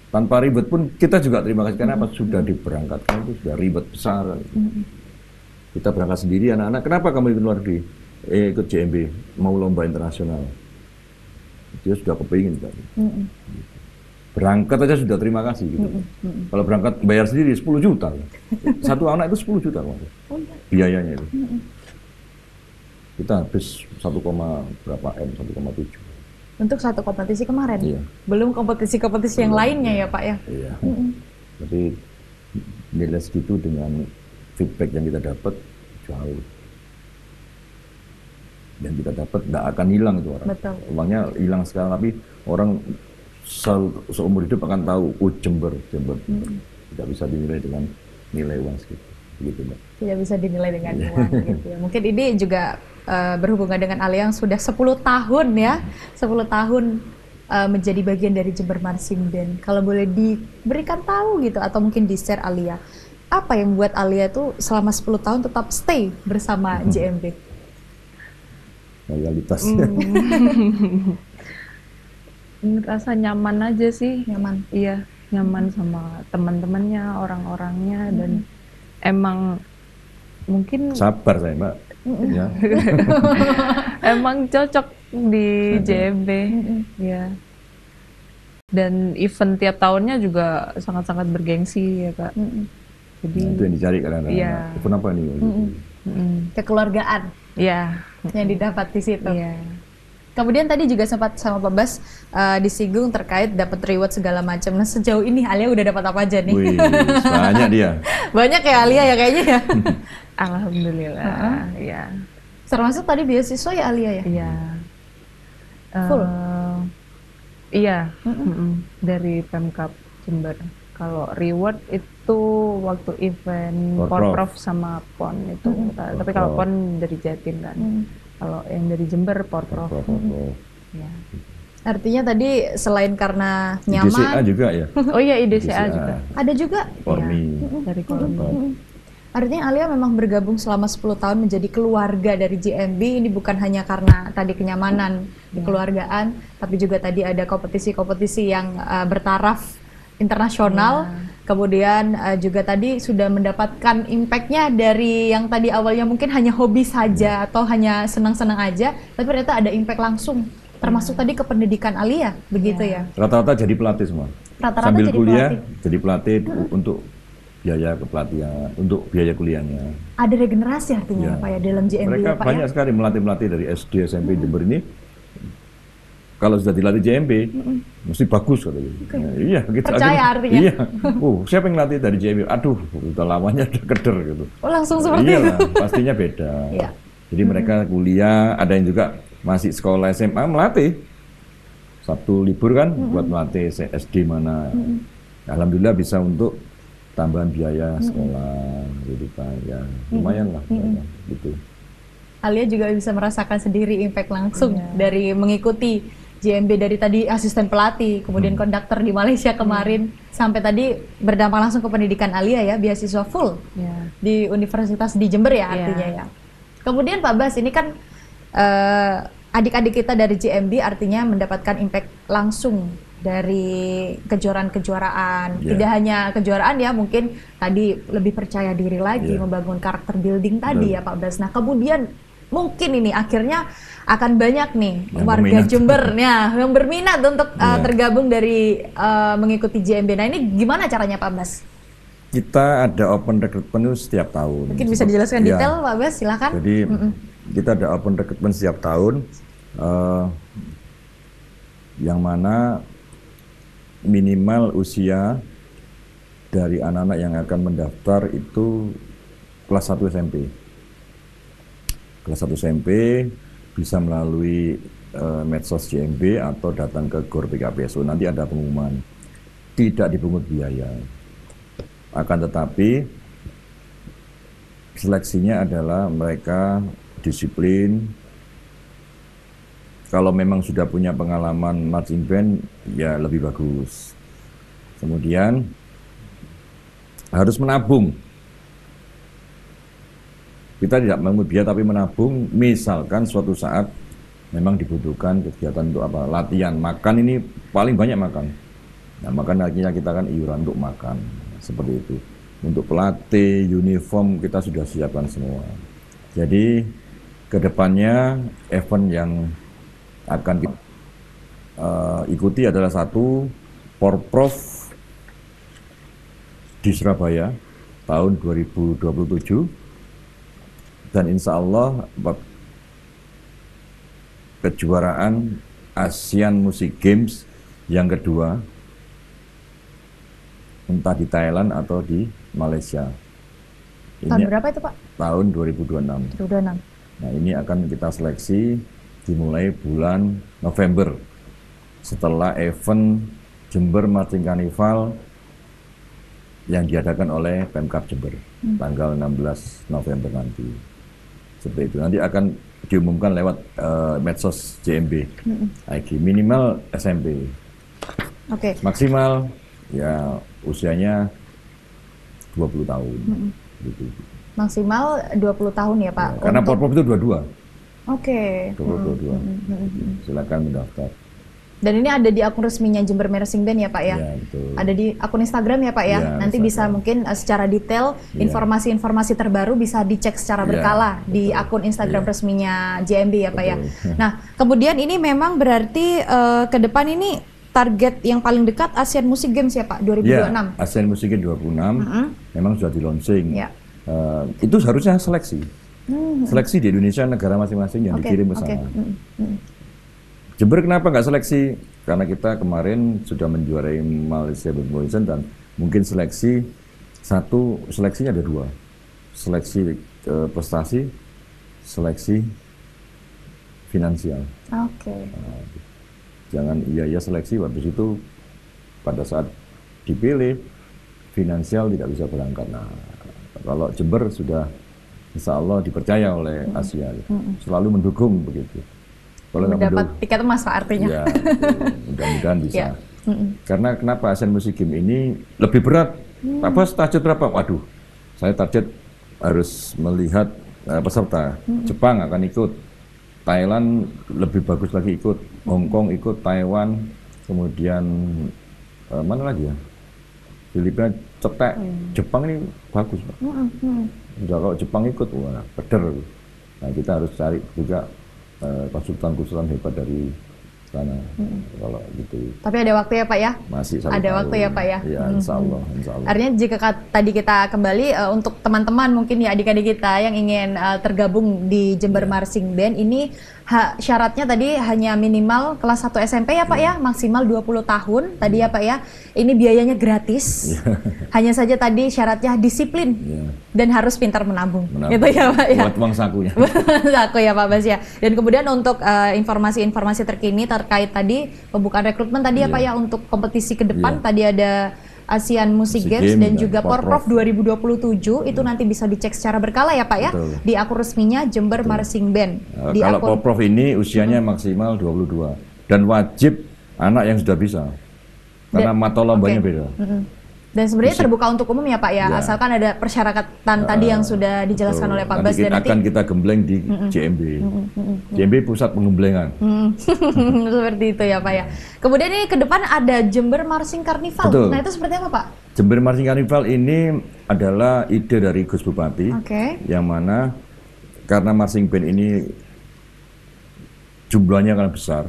Tanpa reward pun kita juga terima kasih karena apa sudah diberangkatkan itu sudah reward besar. Kita berangkat sendiri, anak-anak, kenapa kamu ikut luar negeri? Ikut JMB, mau lomba internasional. Dia sudah kepingin tadi. Berangkat aja sudah terima kasih gitu. Kalau berangkat bayar sendiri 10 juta. Satu anak itu 10 juta biayanya itu. Kita habis 1, berapa M, 1,7. Untuk satu kompetisi kemarin? Iya. Belum kompetisi-kompetisi yang lainnya ya Pak ya? Iya. Jadi nilai segitu dengan feedback yang kita dapat jauh. Yang kita dapat tidak akan hilang itu orang. Betul. Uangnya hilang sekarang, tapi orang seumur hidup akan tahu, Jember. Tidak bisa dinilai dengan nilai uang segitu. Begitu, Mbak. Tidak bisa dinilai dengan uang gitu ya. Mungkin ini juga berhubungan dengan Alia yang sudah 10 tahun ya. 10 tahun menjadi bagian dari Jember Marching Band. Kalau boleh diberikan tahu gitu atau mungkin di-share Alia, apa yang membuat Alia itu selama 10 tahun tetap stay bersama JMB? Loyalitas. Ngerasa nyaman aja sih. Nyaman? Iya, nyaman sama teman-temannya, orang-orangnya, dan emang mungkin sabar saya Mbak. Ya. Emang cocok di JMB. Ya. Dan event tiap tahunnya juga sangat-sangat bergengsi ya Kak. Jadi itu yang dicari kadang-kadang. Iya. Event apa nih? Kekeluargaan. Iya. Yang didapat di situ. Iya. Kemudian tadi juga sempat sama Pak Bas disinggung terkait dapat reward segala macam. Nah sejauh ini Alia udah dapat apa aja nih? Wih, banyak dia. Banyak ya Alia ya kayaknya ya. Alhamdulillah. Ya. Termasuk tadi beasiswa ya Alia ya? Iya. Full? Iya. Dari Pemkab Jember. Kalau reward itu waktu event Porprov sama PON itu. Tapi kalau PON dari Jatim kan. Kalau yang dari Jember, Porprov. Ya. Artinya tadi selain karena nyaman. IDCA juga ya? Oh iya, IDCA juga. Ada juga? Kormi. Ya, dari Kormi. Artinya Alia memang bergabung selama 10 tahun menjadi keluarga dari JMB. Ini bukan hanya karena tadi kenyamanan kekeluargaan, tapi juga tadi ada kompetisi-kompetisi yang bertaraf internasional. Kemudian juga tadi sudah mendapatkan impact-nya dari yang tadi awalnya mungkin hanya hobi saja atau hanya senang-senang aja, tapi ternyata ada impact langsung. Termasuk tadi ke pendidikan Alia, begitu ya? Rata-rata jadi pelatih semua. Rata-rata sambil jadi kuliah, pelatih. jadi pelatih untuk biaya kepelatihan, untuk biaya kuliahnya. Ada regenerasi artinya Pak ya dalam JMB mereka ya Pak banyak sekali melatih-melatih dari SD, SMP Jember ini. Kalau sudah dilatih JMB, mesti bagus katanya. Iya, gitu. Percaya artinya. Iya. Siapa yang ngelatih dari JMB? Aduh, udah lamanya udah keder gitu. Oh, langsung seperti itu. Iya, pastinya beda. Iya. Jadi mereka kuliah, ada yang juga masih sekolah SMA melatih. Sabtu libur kan buat melatih SD mana. Alhamdulillah bisa untuk tambahan biaya sekolah, gitu kan. Ya, lumayan lah, gitu. Alia juga bisa merasakan sendiri impact langsung dari mengikuti JMB, dari tadi asisten pelatih, kemudian konduktor di Malaysia kemarin, sampai tadi berdampak langsung ke pendidikan Alia ya, beasiswa full di Universitas di Jember ya artinya ya. Kemudian Pak Bas, ini kan adik-adik kita dari JMB artinya mendapatkan impact langsung dari kejuaraan-kejuaraan. Tidak hanya kejuaraan ya, mungkin tadi lebih percaya diri lagi, membangun karakter building tadi ya Pak Bas. Nah kemudian mungkin ini akhirnya akan banyak nih yang warga Jember yang berminat untuk tergabung dari mengikuti JMB. Nah ini gimana caranya Pak Bas? Kita ada open recruitment setiap tahun. Mungkin bisa dijelaskan detail Pak Bas, silakan. Jadi kita ada open recruitment setiap tahun, yang mana minimal usia dari anak-anak yang akan mendaftar itu kelas 1 SMP. Kelas 1 SMP bisa melalui medsos JMB atau datang ke GOR PKPSU. Nanti ada pengumuman. Tidak dipungut biaya. Akan tetapi seleksinya adalah mereka disiplin. Kalau memang sudah punya pengalaman marching band, ya lebih bagus. Kemudian harus menabung. Kita tidak mengungut biaya tapi menabung, misalkan suatu saat memang dibutuhkan kegiatan untuk apa? Latihan, makan ini paling banyak makan. Nah, makan akhirnya kita kan iuran untuk makan, seperti itu. untuk pelatih, uniform kita sudah siapkan semua. Jadi kedepannya event yang akan kita ikuti adalah satu Porprov di Surabaya tahun 2027 dan insya Allah kejuaraan Asian Music Games yang kedua entah di Thailand atau di Malaysia. Tahun berapa itu Pak? Tahun 2026. 2026. Nah ini akan kita seleksi dimulai bulan November setelah event Jember Marching Carnival yang diadakan oleh Pemkab Jember tanggal 16 November nanti. Seperti itu. Nanti akan diumumkan lewat medsos JMB. IG minimal SMP. Oke. Maksimal ya usianya 20 tahun. Gitu. Maksimal 20 tahun ya Pak? Ya, karena Porprov itu 22. Oke. 22. Silakan mendaftar. Dan ini ada di akun resminya Jember Marching Band ya Pak ya? Ya, betul. Ada di akun Instagram ya Pak ya? Ya, Nanti Instagram. bisa mungkin secara detail informasi-informasi terbaru bisa dicek secara berkala di akun Instagram resminya JMB ya Pak ya? Nah kemudian ini memang berarti ke depan ini target yang paling dekat Asian Music Games ya Pak 2026? Ya, Asian Music Games 2026 memang sudah di launching. Ya. Itu harusnya seleksi. Seleksi di Indonesia negara masing-masing yang dikirim ke sana. Jember kenapa nggak seleksi? Karena kita kemarin sudah menjuarai Malaysia Badminton dan mungkin seleksinya ada dua. Seleksi prestasi, seleksi finansial. Oke. Jangan iya seleksi, habis itu pada saat dipilih finansial tidak bisa berangkat. Nah, kalau Jember sudah insya Allah dipercaya oleh Asia, selalu mendukung begitu. Kalau mendapat tiket emas Pak artinya. Ya, mudah-mudahan bisa. Karena kenapa Asian Music Games ini lebih berat? Apa target berapa? Waduh, saya target harus melihat peserta. Jepang akan ikut, Thailand lebih bagus lagi ikut, Hong Kong ikut, Taiwan, kemudian mana lagi ya? Filipina cetek, Jepang ini bagus Pak. Kalau Jepang ikut, wah peder. Nah kita harus cari juga konsultan-konsultan hebat dari sana. Kalau gitu. Tapi ada waktu ya Pak ya? Masih ada waktu ya Pak ya? Ya insya Allah, insya Allah. Artinya jika tadi kita kembali untuk teman-teman mungkin ya adik-adik kita yang ingin tergabung di Jember Marching Band ini syaratnya tadi hanya minimal kelas 1 SMP ya Pak ya, maksimal 20 tahun tadi ya Pak ya. Ini biayanya gratis. Hanya saja tadi syaratnya disiplin dan harus pintar menabung. Gitu ya Pak ya. Buat uang sakunya. Saku ya Pak Bas ya. Dan kemudian untuk informasi-informasi terkini terkait tadi pembukaan rekrutmen tadi ya Pak ya untuk kompetisi ke depan tadi ada Asian Music Games dan juga Porprov 2027 itu nanti bisa dicek secara berkala ya Pak ya. Di akun resminya Jember Marching Band. Di kalau akun Porprov ini usianya maksimal 22 dan wajib anak yang sudah bisa. Karena mata lombanya beda. Dan sebenarnya terbuka untuk umum ya Pak ya, asalkan ada persyaratan tadi yang sudah dijelaskan oleh Pak Bas. Dan nanti akan kita gembleng di JMB. JMB pusat penggemblengan. Seperti itu ya Pak ya. Kemudian ini ke depan ada Jember Marching Carnival. Betul. Nah itu seperti apa Pak? Jember Marching Carnival ini adalah ide dari Gus Bupati, yang mana karena marching band ini jumlahnya kan besar.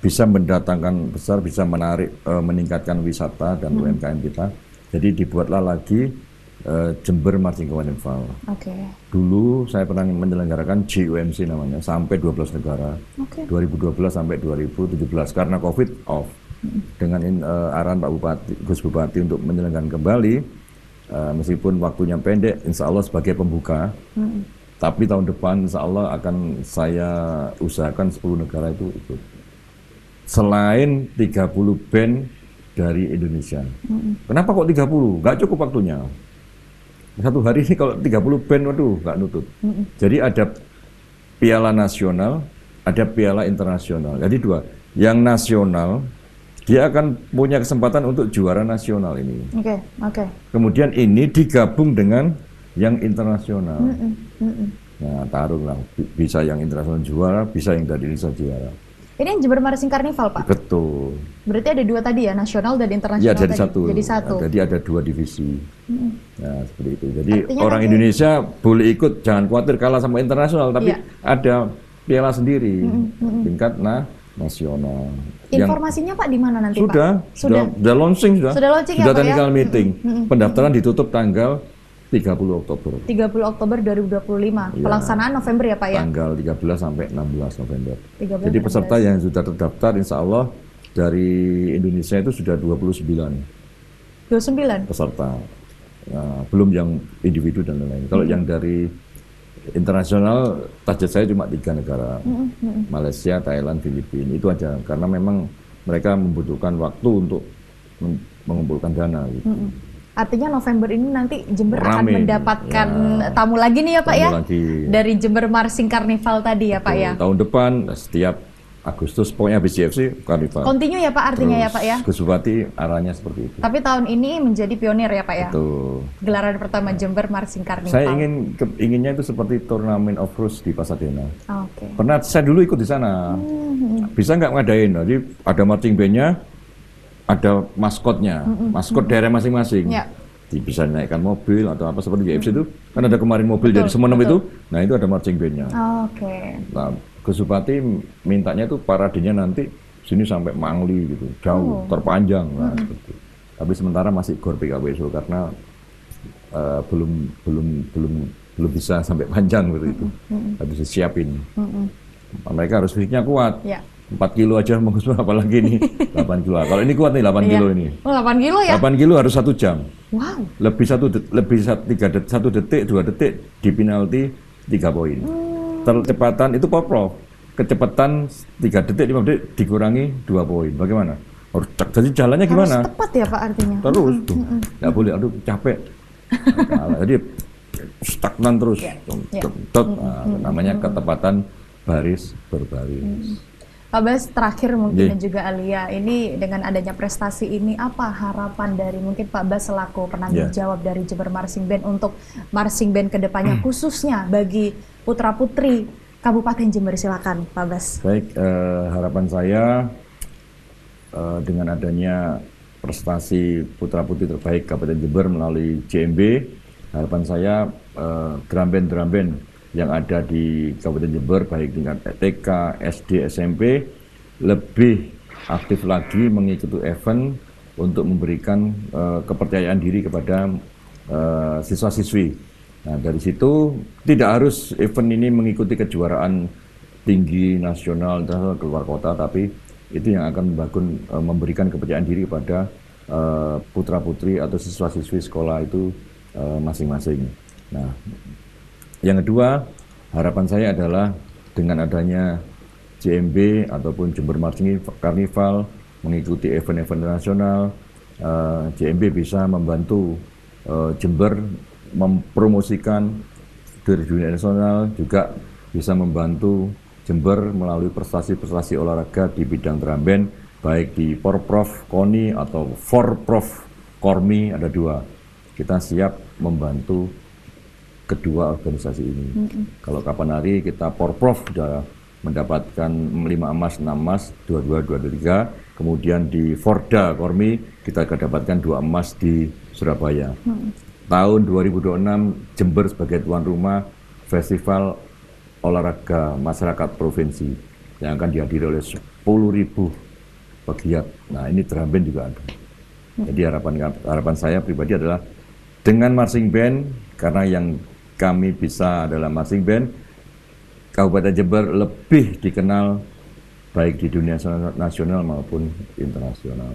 Bisa mendatangkan besar, bisa menarik, meningkatkan wisata dan UMKM kita. Jadi dibuatlah lagi Jember Marching Carnival. Dulu saya pernah menyelenggarakan JUMC namanya, sampai 12 negara. 2012 sampai 2017, karena COVID off. Dengan arahan Pak Bupati, Gus Bupati untuk menyelenggarakan kembali, meskipun waktunya pendek, insya Allah sebagai pembuka. Tapi tahun depan insya Allah akan saya usahakan 10 negara itu ikut. Selain 30 band dari Indonesia. Kenapa kok 30? Nggak cukup waktunya. Satu hari ini kalau 30 band, waduh, nggak nutut. Jadi ada piala nasional, ada piala internasional. Jadi dua. Yang nasional, dia akan punya kesempatan untuk juara nasional ini. Kemudian ini digabung dengan yang internasional. Nah, taruhlah bisa yang internasional juara, bisa yang dari Indonesia juara. Ini yang Jember Marching Carnival, Pak? Betul. Berarti ada 2 tadi ya, nasional dan internasional. Ya, jadi tadi. satu. Jadi 1. Jadi ada 2 divisi. Nah, seperti itu. Jadi Artinya orang nanti- Indonesia boleh ikut, jangan khawatir kalah sama internasional, tapi Iya. ada piala sendiri tingkat nasional. Yang Informasinya Pak di mana nanti, sudah Pak? Sudah launching sudah. Sudah launching ya, Pak, technical ya? meeting. Pendaftaran ditutup tanggal 30 Oktober. 30 Oktober 2025. Iya. Pelaksanaan November ya, Pak ya? Tanggal 13 sampai 16 November. 13, Jadi peserta 16. yang sudah terdaftar insya Allah dari Indonesia itu sudah 29 29. peserta. Nah, belum yang individu dan lain-lain. Kalau yang dari internasional, target saya cuma 3 negara. Malaysia, Thailand, Filipina. Itu aja. Karena memang mereka membutuhkan waktu untuk mengumpulkan dana. Gitu. Artinya November ini nanti Jember akan Rame. mendapatkan Ya. tamu lagi nih ya Pak Tamu ya? lagi. Dari Jember Marching Carnival tadi ya Pak ya? Tahun depan, setiap Agustus, pokoknya BCFC, Carnival. Kontinu ya Pak artinya ya Pak ya? Gus Bupati arahnya seperti itu. Tapi tahun ini menjadi pionir ya Pak ya? Betul. Gelaran pertama Jember Marching Carnival. Saya inginnya itu seperti turnamen of Rose di Pasadena. Oke. Pernah saya dulu ikut di sana. Bisa nggak ngadain? Jadi ada marching band-nya, ada maskotnya, maskot daerah masing-masing. Ya. Bisa naikkan mobil atau apa seperti UFC itu. Kan ada kemarin mobil dari Semenem itu. Nah itu ada marching band-nya. Oke. Nah, Gus Bupati mintanya itu paradenya nanti sini sampai Mangli gitu, jauh, terpanjang. Nah, seperti itu. Tapi sementara masih GOR PKWSO karena belum bisa sampai panjang seperti itu. Habis disiapin. Mereka harus fisiknya kuat. Ya. 4 kilo aja mengurus apalagi nih 8 kilo. Kalau ini kuat nih 8 Iya. kilo ini. Oh 8 kilo ya? 8 kilo harus 1 jam. Wow. Lebih 1 detik, 2 detik di penalti 3 poin. Kecepatan itu poprov. Kecepatan 3 detik, 5 detik dikurangi 2 poin. Bagaimana? Harus jadi jalannya gimana? Harus tepat ya Pak artinya? Terus tuh. Nggak boleh, aduh capek. Kalah. Jadi stagnan terus. Iya. Nah, namanya ketepatan baris berbaris. Pak Bas, terakhir mungkin Iya. dan juga Alia, ini dengan adanya prestasi ini, apa harapan dari mungkin Pak Bas selaku penanggung Iya. jawab dari Jember Marching Band untuk Marching Band kedepannya, khususnya bagi putra-putri Kabupaten Jember? Silakan Pak Bas. Baik, harapan saya dengan adanya prestasi putra-putri terbaik Kabupaten Jember melalui JMB, harapan saya drum band yang ada di Kabupaten Jember, baik tingkat TK, SD, SMP, lebih aktif lagi mengikuti event untuk memberikan kepercayaan diri kepada siswa-siswi. Nah, dari situ tidak harus event ini mengikuti kejuaraan tinggi nasional internasional keluar kota, tapi itu yang akan memberikan kepercayaan diri kepada putra-putri atau siswa-siswi sekolah itu masing-masing. Nah, yang kedua, harapan saya adalah dengan adanya JMB ataupun Jember Marching Carnival mengikuti event-event internasional, JMB bisa membantu Jember mempromosikan dari dunia nasional, juga bisa membantu Jember melalui prestasi-prestasi olahraga di bidang drum band, baik di Porprov, KONI atau Forprov, Kormi, ada 2. Kita siap membantu kedua organisasi ini. Kalau kapan hari kita Porprov sudah mendapatkan 5 emas, 6 emas, 22, 23. Kemudian di Forda Kormi kita mendapatkan 2 emas di Surabaya. Tahun 2026 Jember sebagai tuan rumah Festival Olahraga Masyarakat Provinsi yang akan dihadiri oleh 10.000 pegiat. Nah, ini drum band juga ada. Jadi harapan saya pribadi adalah dengan marching band, karena yang kami bisa adalah marching band, Kabupaten Jember lebih dikenal baik di dunia nasional maupun internasional.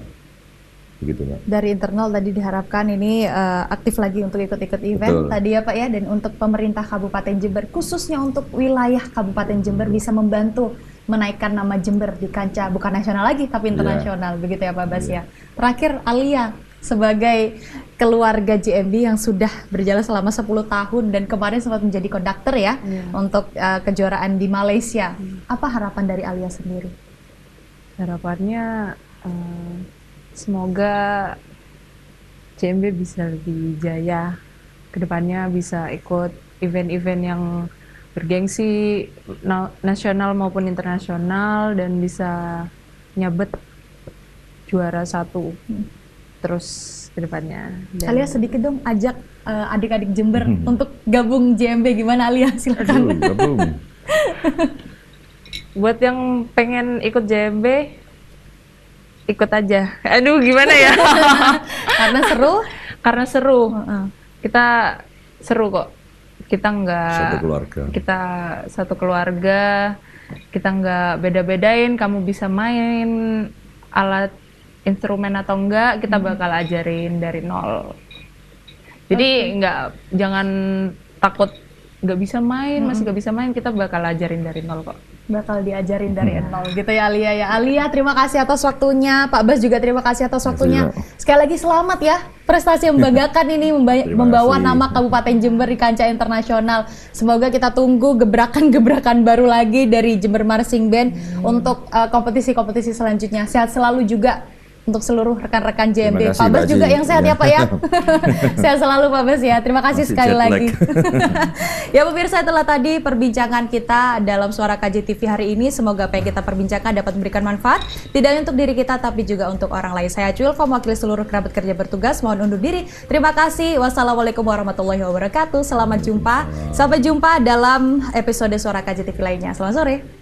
Begitu, Pak. Dari internal tadi diharapkan ini aktif lagi untuk ikut-ikut event. Betul. Tadi ya Pak ya, dan untuk pemerintah Kabupaten Jember, khususnya untuk wilayah Kabupaten Jember bisa membantu menaikkan nama Jember di kancah bukan nasional lagi tapi internasional. Begitu ya Pak Bas ya. Terakhir Alia, sebagai keluarga JMB yang sudah berjalan selama 10 tahun dan kemarin sempat menjadi konduktor ya untuk kejuaraan di Malaysia. Apa harapan dari Alia sendiri? Harapannya semoga JMB bisa lebih jaya kedepannya, bisa ikut event-event yang bergengsi nasional maupun internasional dan bisa nyabet juara 1 terus ke depannya. Alia sedikit dong ajak adik-adik Jember untuk gabung JMB, gimana Alia? Silakan. Gabung. Buat yang pengen ikut JMB, ikut aja. Aduh, gimana ya? Karena seru. Karena seru. Kita seru kok. Kita nggak. Satu keluarga. Kita satu keluarga. Kita nggak beda-bedain. Kamu bisa main alat instrumen atau enggak, kita bakal ajarin dari nol. Jadi jangan takut nggak bisa main, masih nggak bisa main, kita bakal ajarin dari nol kok. Bakal diajarin dari nol gitu ya Alia ya. Alia, terima kasih atas waktunya. Pak Bas juga terima kasih atas waktunya. Sekali lagi selamat ya, prestasi yang membanggakan ini membawa nama Kabupaten Jember di kancah internasional. Semoga kita tunggu gebrakan-gebrakan baru lagi dari Jember Marching Band untuk kompetisi-kompetisi selanjutnya. Sehat selalu juga untuk seluruh rekan-rekan JMB. Pak Bas juga yang sehat ya Pak ya. Sehat selalu Pak Bas ya. Terima kasih sekali lagi. Ya pemirsa, itulah tadi perbincangan kita dalam Suara KJTV hari ini. Semoga apa yang kita perbincangkan dapat memberikan manfaat tidak hanya untuk diri kita tapi juga untuk orang lain. Saya Cuilva, mewakili seluruh kerabat kerja bertugas, mohon undur diri. Terima kasih. Wassalamualaikum warahmatullahi wabarakatuh. Selamat jumpa. Sampai jumpa dalam episode Suara KJTV lainnya. Selamat sore.